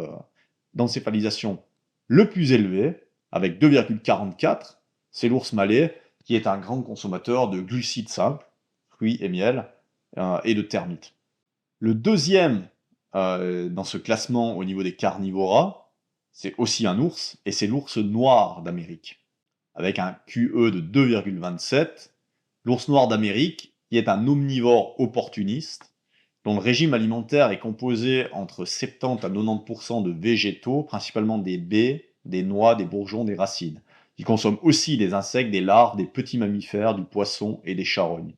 S2: d'encéphalisation le plus élevé, avec 2,44, c'est l'ours malais, qui est un grand consommateur de glucides simples, fruits et miel, et de termites. Le deuxième dans ce classement au niveau des carnivoras, c'est aussi un ours, et c'est l'ours noir d'Amérique, avec un QE de 2,27. L'ours noir d'Amérique, qui est un omnivore opportuniste, dont le régime alimentaire est composé entre 70 à 90% de végétaux, principalement des baies, des noix, des bourgeons, des racines. Il consomme aussi des insectes, des larves, des petits mammifères, du poisson et des charognes.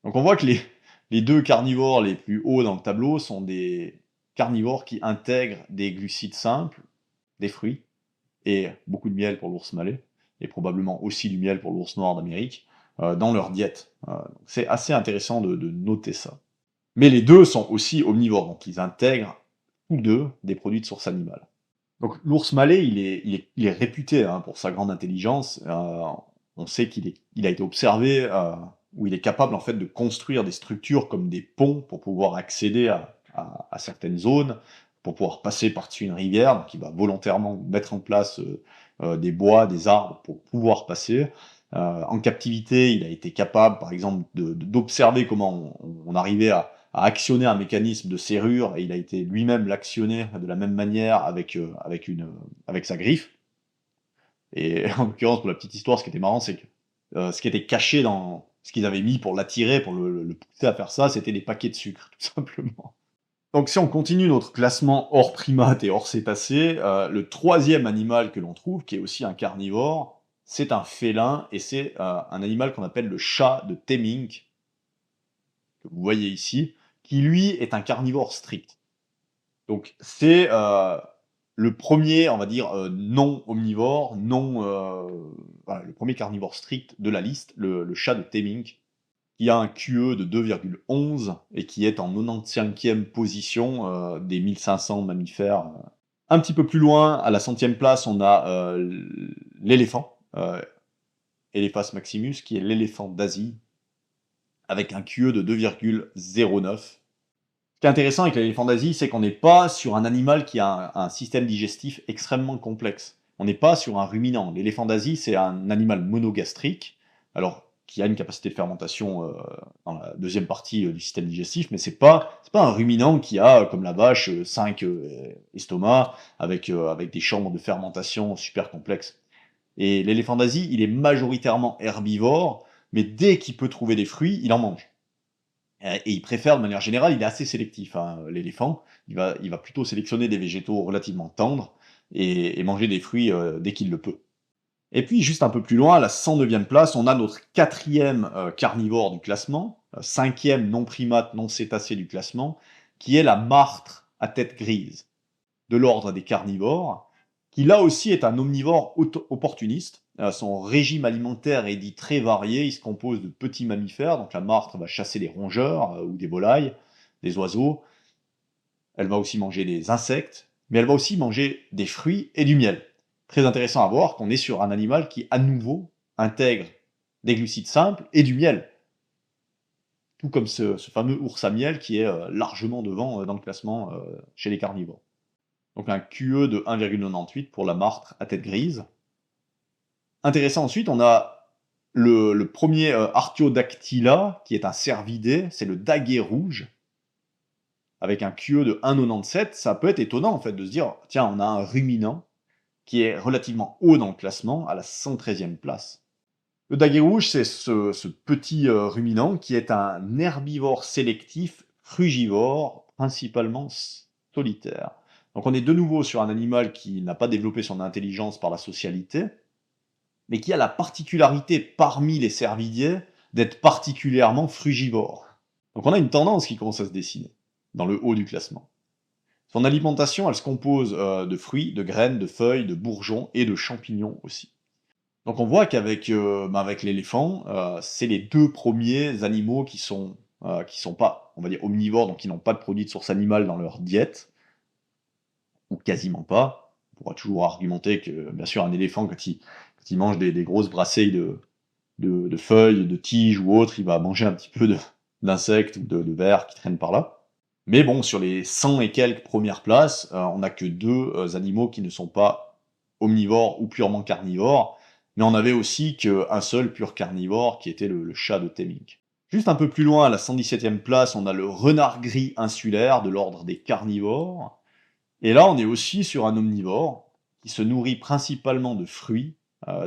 S2: Donc on voit que les deux carnivores les plus hauts dans le tableau sont des carnivores qui intègrent des glucides simples, des fruits, et beaucoup de miel pour l'ours malais, et probablement aussi du miel pour l'ours noir d'Amérique, dans leur diète. C'est assez intéressant de noter ça. Mais les deux sont aussi omnivores, donc ils intègrent tous deux des produits de source animale. Donc l'ours malais, il est réputé pour sa grande intelligence. On sait il a été observé où il est capable en fait de construire des structures comme des ponts pour pouvoir accéder à certaines zones, pour pouvoir passer par-dessus une rivière. Donc il va volontairement mettre en place des bois, des arbres pour pouvoir passer. En captivité, il a été capable, par exemple, d'observer comment on arrivait à actionner un mécanisme de serrure, et il a été lui-même l'actionner de la même manière avec sa griffe. Et en l'occurrence, pour la petite histoire, ce qui était marrant, c'est que ce qui était caché dans ce qu'ils avaient mis pour l'attirer, pour le pousser à faire ça, c'était des paquets de sucre, tout simplement. Donc si on continue notre classement hors primates et hors cétacés, le troisième animal que l'on trouve, qui est aussi un carnivore, c'est un félin, et c'est un animal qu'on appelle le chat de Temminck, que vous voyez ici, qui lui est un carnivore strict. Donc c'est le premier, on va dire, non omnivore, voilà, le premier carnivore strict de la liste, le chat de Temminck, qui a un QE de 2,11 et qui est en 95e position des 1500 mammifères. Un petit peu plus loin, à la 100e place, on a l'éléphant, Elephas maximus, qui est l'éléphant d'Asie, avec un QE de 2,09. Ce qui est intéressant avec l'éléphant d'Asie, c'est qu'on n'est pas sur un animal qui a un système digestif extrêmement complexe. On n'est pas sur un ruminant. L'éléphant d'Asie, c'est un animal monogastrique, alors qui a une capacité de fermentation dans la deuxième partie du système digestif, mais c'est pas un ruminant qui a, comme la vache, 5 estomacs avec des chambres de fermentation super complexes. Et l'éléphant d'Asie, il est majoritairement herbivore, mais dès qu'il peut trouver des fruits, il en mange. Et il préfère, de manière générale, il est assez sélectif, l'éléphant. Il va plutôt sélectionner des végétaux relativement tendres et manger des fruits dès qu'il le peut. Et puis, juste un peu plus loin, à la 109e place, on a notre quatrième carnivore du classement, cinquième non primate, non cétacé du classement, qui est la martre à tête grise, de l'ordre des carnivores, qui là aussi est un omnivore opportuniste. Son régime alimentaire est dit très varié, il se compose de petits mammifères, donc la martre va chasser des rongeurs ou des volailles, des oiseaux. Elle va aussi manger des insectes, mais elle va aussi manger des fruits et du miel. Très intéressant à voir qu'on est sur un animal qui, à nouveau, intègre des glucides simples et du miel. Tout comme ce fameux ours à miel qui est largement devant dans le classement chez les carnivores. Donc un QE de 1,98 pour la martre à tête grise. Intéressant ensuite, on a le premier Artiodactyla, qui est un cervidé, c'est le daguet rouge, avec un QE de 1,97. Ça peut être étonnant en fait de se dire, tiens, on a un ruminant qui est relativement haut dans le classement, à la 113e place. Le daguet rouge, c'est ce petit ruminant qui est un herbivore sélectif, frugivore, principalement solitaire. Donc on est de nouveau sur un animal qui n'a pas développé son intelligence par la socialité, mais qui a la particularité parmi les cervidiés d'être particulièrement frugivore. Donc on a une tendance qui commence à se dessiner. dans le haut du classement. Son alimentation, elle se compose de fruits, de graines, de feuilles, de bourgeons et de champignons aussi. Donc on voit qu'avec avec l'éléphant, c'est les deux premiers animaux qui sont pas, on va dire, omnivores, donc qui n'ont pas de produits de source animale dans leur diète, ou quasiment pas. On pourra toujours argumenter que, bien sûr, un éléphant, quand il mange des grosses brasseilles de feuilles, de tiges ou autres, il va manger un petit peu d'insectes ou de vers qui traînent par là. Mais bon, sur les 100 et quelques premières places, on n'a que 2 animaux qui ne sont pas omnivores ou purement carnivores, mais on avait aussi qu'un seul pur carnivore qui était le chat de Temminck. Juste un peu plus loin, à la 117e place, on a le renard gris insulaire de l'ordre des carnivores. Et là, on est aussi sur un omnivore qui se nourrit principalement de fruits,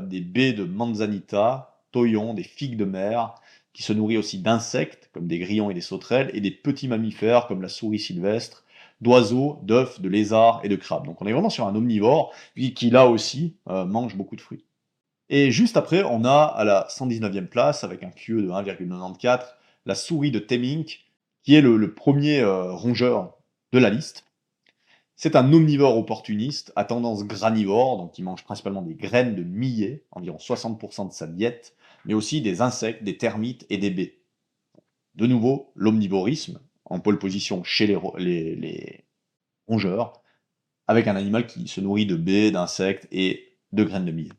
S2: des baies de manzanita, toyon, des figues de mer, qui se nourrit aussi d'insectes comme des grillons et des sauterelles, et des petits mammifères comme la souris sylvestre, d'oiseaux, d'œufs, de lézards et de crabes. Donc on est vraiment sur un omnivore qui là aussi mange beaucoup de fruits. Et juste après, on a à la 119e place, avec un QE de 1,94, la souris de Temminck, qui est le premier rongeur de la liste. C'est un omnivore opportuniste à tendance granivore, donc il mange principalement des graines de millet, environ 60% de sa diète, mais aussi des insectes, des termites et des baies. De nouveau, l'omnivorisme, en pole position chez les rongeurs, avec un animal qui se nourrit de baies, d'insectes et de graines de millet.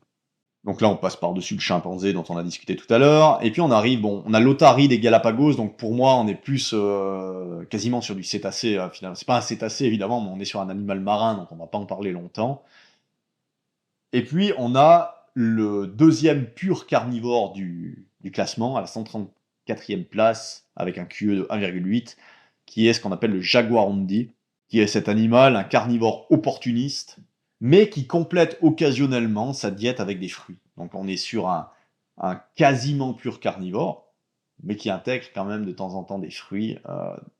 S2: Donc là, on passe par-dessus le chimpanzé dont on a discuté tout à l'heure. Et puis on arrive, bon, on a l'otarie des Galapagos, donc pour moi, on est plus quasiment sur du cétacé, finalement. C'est pas un cétacé, évidemment, mais on est sur un animal marin, donc on va pas en parler longtemps. Et puis on a le deuxième pur carnivore du classement, à la 134e place, avec un QE de 1,8, qui est ce qu'on appelle le jaguarundi, qui est cet animal, un carnivore opportuniste, mais qui complète occasionnellement sa diète avec des fruits. Donc on est sur un quasiment pur carnivore, mais qui intègre quand même de temps en temps des fruits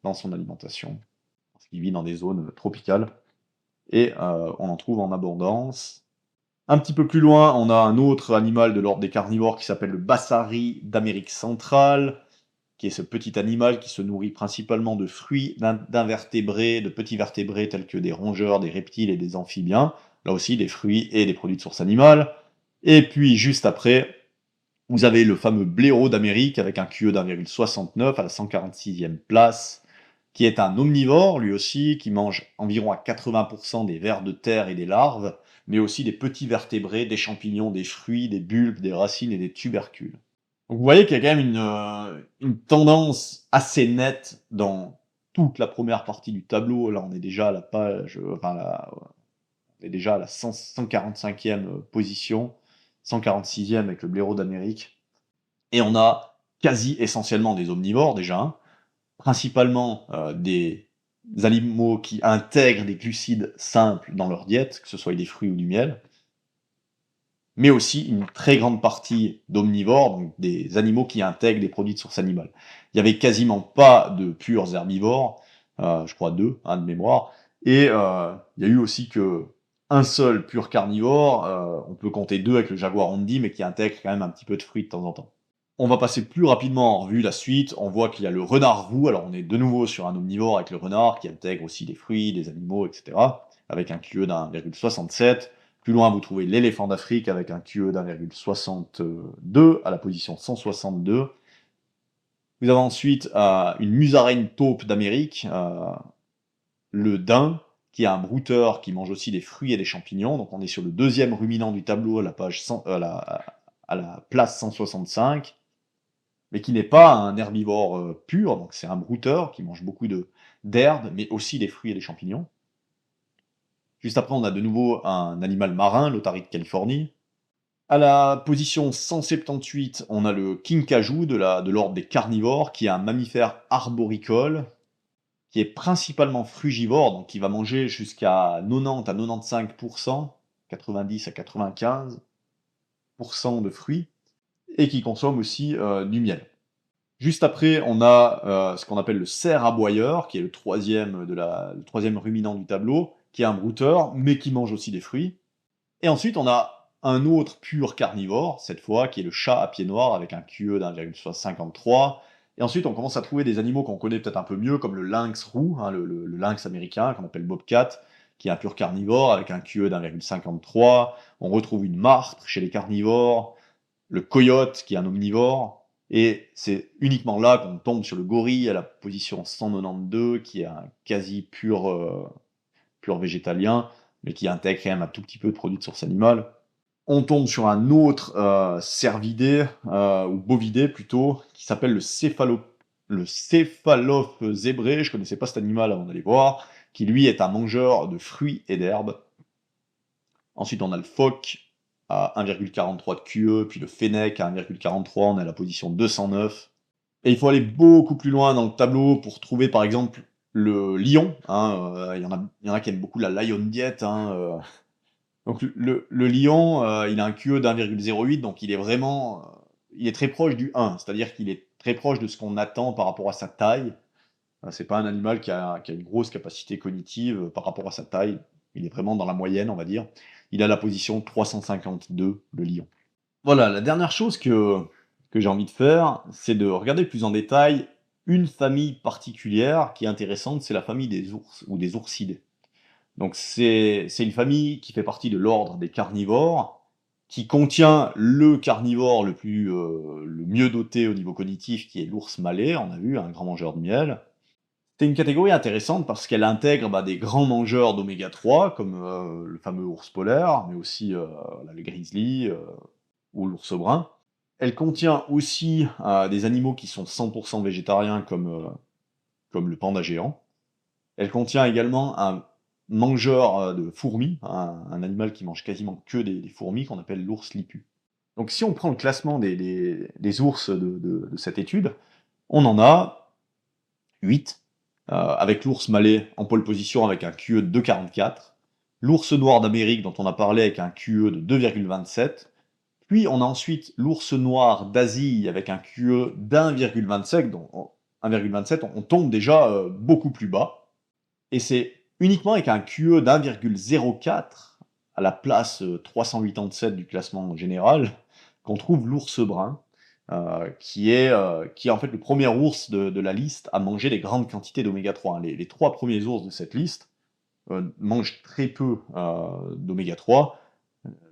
S2: dans son alimentation, parce qu'il vit dans des zones tropicales, et on en trouve en abondance. Un petit peu plus loin, on a un autre animal de l'ordre des carnivores qui s'appelle le bassari d'Amérique centrale, qui est ce petit animal qui se nourrit principalement de fruits, d'invertébrés, de petits vertébrés tels que des rongeurs, des reptiles et des amphibiens. Là aussi, des fruits et des produits de source animale. Et puis, juste après, vous avez le fameux blaireau d'Amérique avec un QE d'1,69 à la 146e place, qui est un omnivore, lui aussi, qui mange environ à 80% des vers de terre et des larves, mais aussi des petits vertébrés, des champignons, des fruits, des bulbes, des racines et des tubercules. Donc vous voyez qu'il y a quand même une tendance assez nette dans toute la première partie du tableau. Là, on est déjà à la page, on est déjà à la 145e position, 146e avec le blaireau d'Amérique. Et on a quasi essentiellement des omnivores déjà, hein, principalement des animaux qui intègrent des glucides simples dans leur diète, que ce soit des fruits ou du miel, mais aussi une très grande partie d'omnivores, donc des animaux qui intègrent des produits de source animale. Il y avait quasiment pas de purs herbivores, je crois 2, de mémoire, et il y a eu aussi que un seul pur carnivore, on peut compter 2 avec le jaguarundi, mais qui intègre quand même un petit peu de fruits de temps en temps. On va passer plus rapidement en revue la suite. On voit qu'il y a le renard roux. Alors on est de nouveau sur un omnivore avec le renard qui intègre aussi des fruits, des animaux, etc. avec un QE d'1,67. Plus loin, vous trouvez l'éléphant d'Afrique avec un QE d'1,62 à la position 162. Vous avez ensuite une musaraigne taupe d'Amérique, le daim, qui est un brouteur qui mange aussi des fruits et des champignons. Donc on est sur le deuxième ruminant du tableau à la, à la place 165. Mais qui n'est pas un herbivore pur, donc c'est un brouteur qui mange beaucoup d'herbes, mais aussi des fruits et des champignons. Juste après, on a de nouveau un animal marin, l'otarie de Californie. À la position 178, on a le kinkajou de l'ordre des carnivores, qui est un mammifère arboricole, qui est principalement frugivore, donc qui va manger jusqu'à 90 à 95%, 90 à 95% de fruits, et qui consomme aussi du miel. Juste après, on a ce qu'on appelle le cerf aboyeur, qui est le troisième ruminant du tableau, qui est un brouteur, mais qui mange aussi des fruits. Et ensuite, on a un autre pur carnivore, cette fois, qui est le chat à pied noir, avec un QE d'1,53, Et ensuite, on commence à trouver des animaux qu'on connaît peut-être un peu mieux, comme le lynx roux, hein, le lynx américain, qu'on appelle bobcat, qui est un pur carnivore, avec un QE d'1,53. On retrouve une martre chez les carnivores, le coyote, qui est un omnivore, et c'est uniquement là qu'on tombe sur le gorille à la position 192, qui est un quasi pur végétalien, mais qui intègre quand même un tout petit peu de produits de source animale. On tombe sur un autre cervidé, ou bovidé plutôt, qui s'appelle le céphalophe zébré. Je connaissais pas cet animal avant d'aller voir, qui lui est un mangeur de fruits et d'herbes. Ensuite, on a le phoque à 1,43 de QE, puis le fennec à 1,43, on est à la position 209. Et il faut aller beaucoup plus loin dans le tableau pour trouver par exemple le lion, hein, il y en a qui aiment beaucoup la lion diet, hein, donc le lion, il a un QE d'1,08, donc il est vraiment, il est très proche du 1, c'est-à-dire qu'il est très proche de ce qu'on attend par rapport à sa taille. C'est pas un animal qui a une grosse capacité cognitive par rapport à sa taille, il est vraiment dans la moyenne, on va dire. Il a la position 352, le lion. Voilà, la dernière chose que j'ai envie de faire, c'est de regarder plus en détail une famille particulière qui est intéressante, c'est la famille des ours ou des oursidés. Donc c'est une famille qui fait partie de l'ordre des carnivores, qui contient le carnivore le mieux doté au niveau cognitif, qui est l'ours malais, on a vu, un grand mangeur de miel. C'est une catégorie intéressante parce qu'elle intègre, bah, des grands mangeurs d'oméga 3 comme, le fameux ours polaire, mais aussi, le grizzly, ou l'ours brun. Elle contient aussi, des animaux qui sont 100 végétariens comme le panda géant. Elle contient également un mangeur, de fourmis, un animal qui mange quasiment que des fourmis qu'on appelle l'ours lipu. Donc si on prend le classement des ours de cette étude, on en a 8, avec l'ours malais en pole position avec un QE de 2,44, l'ours noir d'Amérique dont on a parlé avec un QE de 2,27, puis on a ensuite l'ours noir d'Asie avec un QE d'1,27, donc 1,27, on tombe déjà beaucoup plus bas. Et c'est uniquement avec un QE d'1,04 à la place 387 du classement général qu'on trouve l'ours brun, qui est en fait le premier ours de la liste à manger des grandes quantités d'oméga 3. Les 3 premiers ours de cette liste mangent très peu d'oméga 3.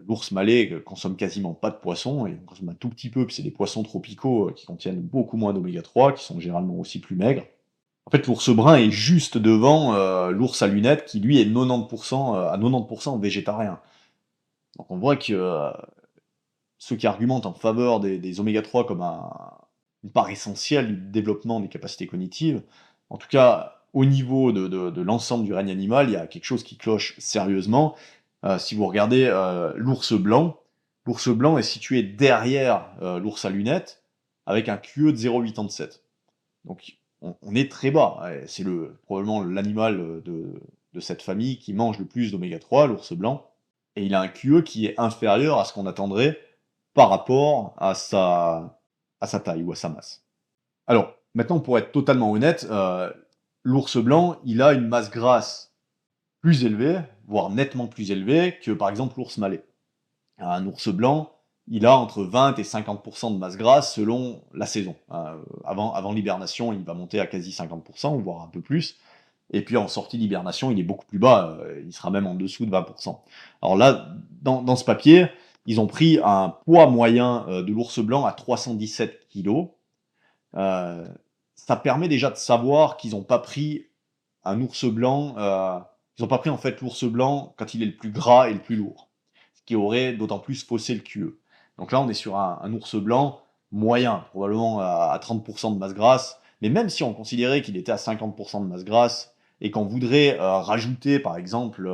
S2: L'ours malais consomme quasiment pas de poissons, et on consomme un tout petit peu, puis c'est des poissons tropicaux qui contiennent beaucoup moins d'oméga 3, qui sont généralement aussi plus maigres. En fait, l'ours brun est juste devant l'ours à lunettes, qui lui est 90%, à 90% végétarien. Donc on voit que ceux qui argumentent en faveur des oméga 3 comme une part essentielle du développement des capacités cognitives, en tout cas au niveau de l'ensemble du règne animal, il y a quelque chose qui cloche sérieusement. Si vous regardez l'ours blanc est situé derrière l'ours à lunettes, avec un QE de 0,87. Donc on est très bas, ouais, c'est probablement l'animal de cette famille qui mange le plus d'oméga 3, l'ours blanc, et il a un QE qui est inférieur à ce qu'on attendrait par rapport à sa taille ou à sa masse. Alors, maintenant, pour être totalement honnête, l'ours blanc, il a une masse grasse plus élevée, voire nettement plus élevée que, par exemple, l'ours malais. Un ours blanc, il a entre 20 et 50% de masse grasse selon la saison. Avant l'hibernation, il va monter à quasi 50%, voire un peu plus. Et puis en sortie d'hibernation, il est beaucoup plus bas, il sera même en dessous de 20%. Alors là, dans ce papier, ils ont pris un poids moyen de l'ours blanc à 317 kg. Ça permet déjà de savoir qu'ils n'ont pas pris un ours blanc, ils n'ont pas pris en fait l'ours blanc quand il est le plus gras et le plus lourd, ce qui aurait d'autant plus faussé le QE. Donc là, on est sur un ours blanc moyen, probablement à 30% de masse grasse, mais même si on considérait qu'il était à 50% de masse grasse, et qu'on voudrait rajouter, par exemple,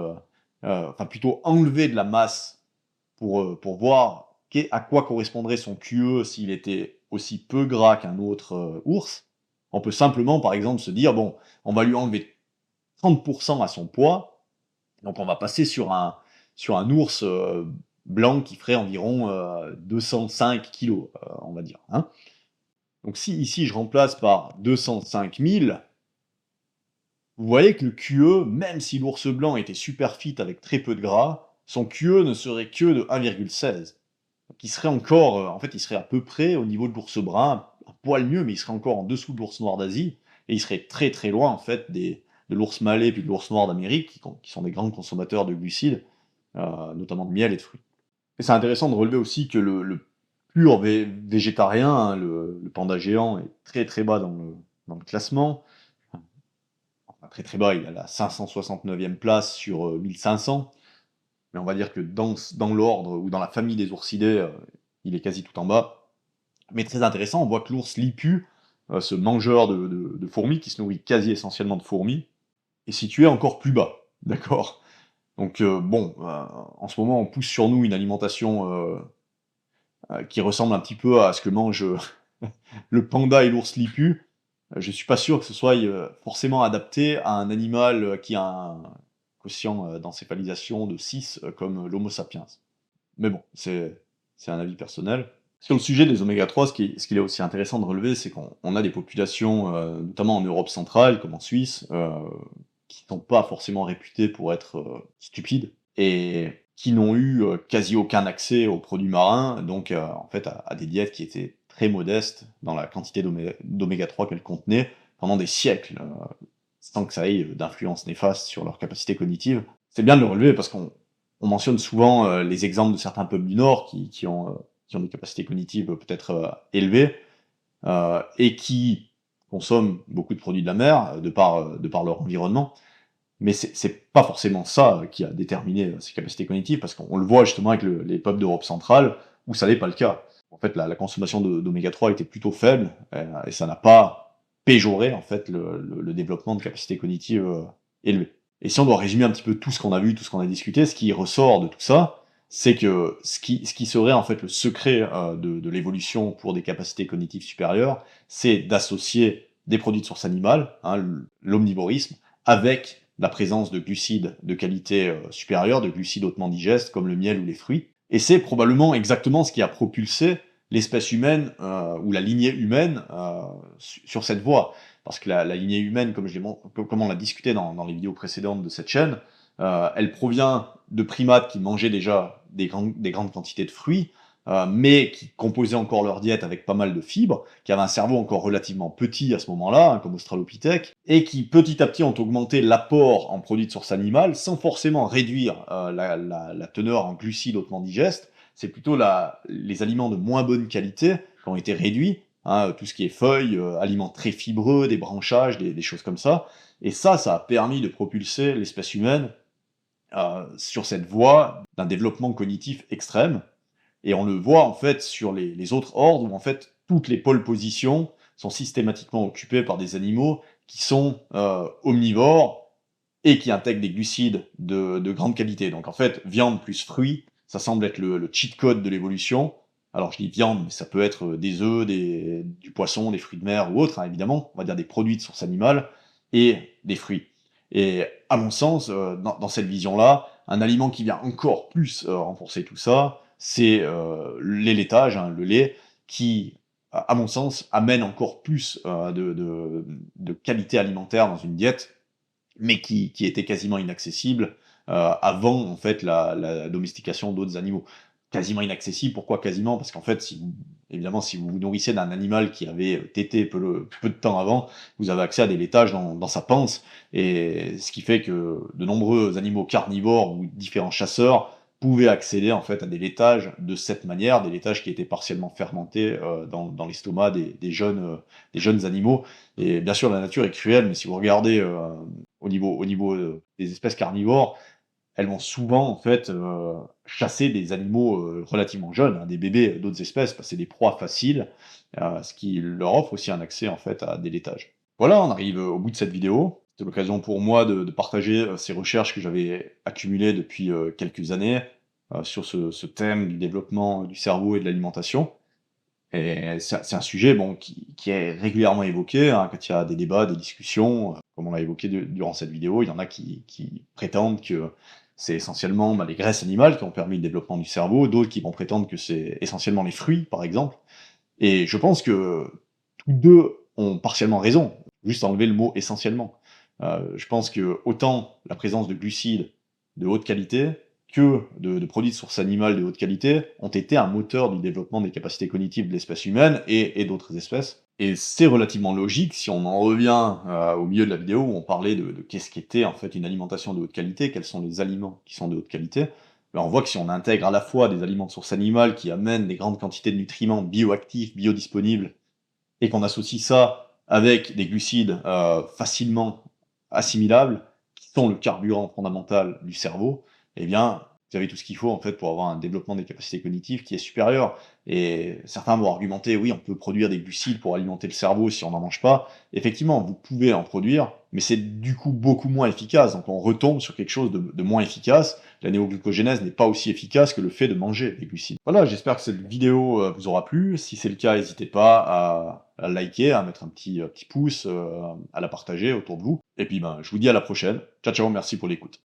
S2: enfin plutôt enlever de la masse pour voir à quoi correspondrait son QE s'il était aussi peu gras qu'un autre ours, on peut simplement, par exemple, se dire, bon, on va lui enlever 30% à son poids, donc on va passer sur un ours blanc qui ferait environ 205 kilos, on va dire. Hein. Donc si ici je remplace par 205 000, vous voyez que le QE, même si l'ours blanc était super fit avec très peu de gras, son QE ne serait que de 1,16. Donc il serait encore, en fait, il serait à peu près au niveau de l'ours brun, un poil mieux, mais il serait encore en dessous de l'ours noir d'Asie, et il serait très très loin en fait de l'ours malais puis de l'ours noir d'Amérique, qui sont des grands consommateurs de glucides, notamment de miel et de fruits. Et c'est intéressant de relever aussi que le pur végétarien, hein, le panda géant, est très très bas dans le classement. Enfin, très très bas, il est à la 569e place sur 1500. Mais on va dire que dans l'ordre ou dans la famille des oursidés, il est quasi tout en bas. Mais très intéressant, on voit que l'ours lipu, ce mangeur de fourmis, qui se nourrit quasi essentiellement de fourmis, est situé encore plus bas, d'accord? Donc bon, en ce moment, on pousse sur nous une alimentation qui ressemble un petit peu à ce que mange le panda et l'ours lipu. Je suis pas sûr que ce soit forcément adapté à un animal qui a un quotient d'encéphalisation de 6 comme l'Homo sapiens. Mais bon, c'est un avis personnel. Sur le sujet des oméga 3, ce qu'il est aussi intéressant de relever, c'est qu'on a des populations, notamment en Europe centrale, comme en Suisse, qui sont pas forcément réputées pour être stupides, et qui n'ont eu quasi aucun accès aux produits marins, donc en fait à des diètes qui étaient très modestes dans la quantité d'oméga 3 qu'elles contenaient pendant des siècles, sans que ça ait d'influence néfaste sur leur capacité cognitive. C'est bien de le relever parce qu'on mentionne souvent les exemples de certains peuples du Nord qui ont des capacités cognitives peut-être élevées, et qui consomment beaucoup de produits de la mer, de par leur environnement. Mais c'est pas forcément ça qui a déterminé ces capacités cognitives, parce qu'on le voit justement avec les peuples d'Europe centrale, où ça n'est pas le cas. En fait, la consommation d'oméga 3 était plutôt faible, et ça n'a pas péjoré en fait le développement de capacités cognitives élevées. Et si on doit résumer un petit peu tout ce qu'on a vu, tout ce qu'on a discuté, ce qui ressort de tout ça, c'est que ce qui serait en fait le secret de l'évolution pour des capacités cognitives supérieures, c'est d'associer des produits de source animale, hein, l'omnivorisme, avec la présence de glucides de qualité supérieure, de glucides hautement digestes, comme le miel ou les fruits. Et c'est probablement exactement ce qui a propulsé l'espèce humaine, ou la lignée humaine, sur cette voie. Parce que la lignée humaine, comme on l'a discuté dans les vidéos précédentes de cette chaîne, elle provient de primates qui mangeaient déjà des grandes quantités de fruits, mais qui composaient encore leur diète avec pas mal de fibres, qui avaient un cerveau encore relativement petit à ce moment-là, hein, comme Australopithèque, et qui petit à petit ont augmenté l'apport en produits de source animale sans forcément réduire la teneur en glucides hautement digestes. C'est plutôt les aliments de moins bonne qualité qui ont été réduits, hein, tout ce qui est feuilles, aliments très fibreux, des branchages, des choses comme ça. Et ça a permis de propulser l'espèce humaine sur cette voie d'un développement cognitif extrême. Et on le voit en fait sur les autres ordres où en fait toutes les pôles positions sont systématiquement occupées par des animaux qui sont omnivores et qui intègrent des glucides de grande qualité. Donc en fait, viande plus fruits, ça semble être le cheat code de l'évolution. Alors je dis viande, mais ça peut être des œufs, du poisson, des fruits de mer ou autres, hein, évidemment. On va dire des produits de source animale et des fruits. Et à mon sens, dans cette vision-là, un aliment qui vient encore plus renforcer tout ça, c'est les laitages, hein, le lait, qui, à mon sens, amène encore plus de qualité alimentaire dans une diète, mais qui était quasiment inaccessible avant en fait la domestication d'autres animaux. Quasiment inaccessible, pourquoi quasiment? Parce qu'en fait, évidemment, si vous vous nourrissez d'un animal qui avait tété peu de temps avant, vous avez accès à des laitages dans sa panse, et ce qui fait que de nombreux animaux carnivores ou différents chasseurs pouvaient accéder en fait à des laitages de cette manière, des laitages qui étaient partiellement fermentés dans l'estomac des jeunes animaux. Et bien sûr, la nature est cruelle, mais si vous regardez au niveau des espèces carnivores, elles vont souvent en fait chasser des animaux relativement jeunes, hein, des bébés d'autres espèces, parce que c'est des proies faciles, ce qui leur offre aussi un accès en fait à des laitages. Voilà, on arrive au bout de cette vidéo. C'est l'occasion pour moi de partager ces recherches que j'avais accumulées depuis quelques années sur ce thème du développement du cerveau et de l'alimentation. Et c'est un sujet bon, qui est régulièrement évoqué, hein, quand il y a des débats, des discussions, comme on l'a évoqué durant cette vidéo. Il y en a qui prétendent que c'est essentiellement les graisses animales qui ont permis le développement du cerveau, d'autres qui vont prétendre que c'est essentiellement les fruits, par exemple. Et je pense que tous deux ont partiellement raison, juste enlever le mot essentiellement. Je pense que autant la présence de glucides de haute qualité que de produits de source animale de haute qualité ont été un moteur du développement des capacités cognitives de l'espèce humaine et d'autres espèces. Et c'est relativement logique si on en revient au milieu de la vidéo où on parlait de qu'est-ce qu'était en fait une alimentation de haute qualité, quels sont les aliments qui sont de haute qualité. Ben, on voit que si on intègre à la fois des aliments de source animale qui amènent des grandes quantités de nutriments bioactifs, biodisponibles, et qu'on associe ça avec des glucides facilement assimilables, qui sont le carburant fondamental du cerveau, eh bien, vous avez tout ce qu'il faut en fait pour avoir un développement des capacités cognitives qui est supérieur. Et certains vont argumenter, oui, on peut produire des glucides pour alimenter le cerveau si on n'en mange pas. Effectivement, vous pouvez en produire, mais c'est du coup beaucoup moins efficace. Donc on retombe sur quelque chose de moins efficace. La néoglucogénèse n'est pas aussi efficace que le fait de manger des glucides. Voilà, j'espère que cette vidéo vous aura plu. Si c'est le cas, n'hésitez pas à liker, à mettre un petit pouce, à la partager autour de vous. Et puis ben, je vous dis à la prochaine. Ciao ciao, merci pour l'écoute.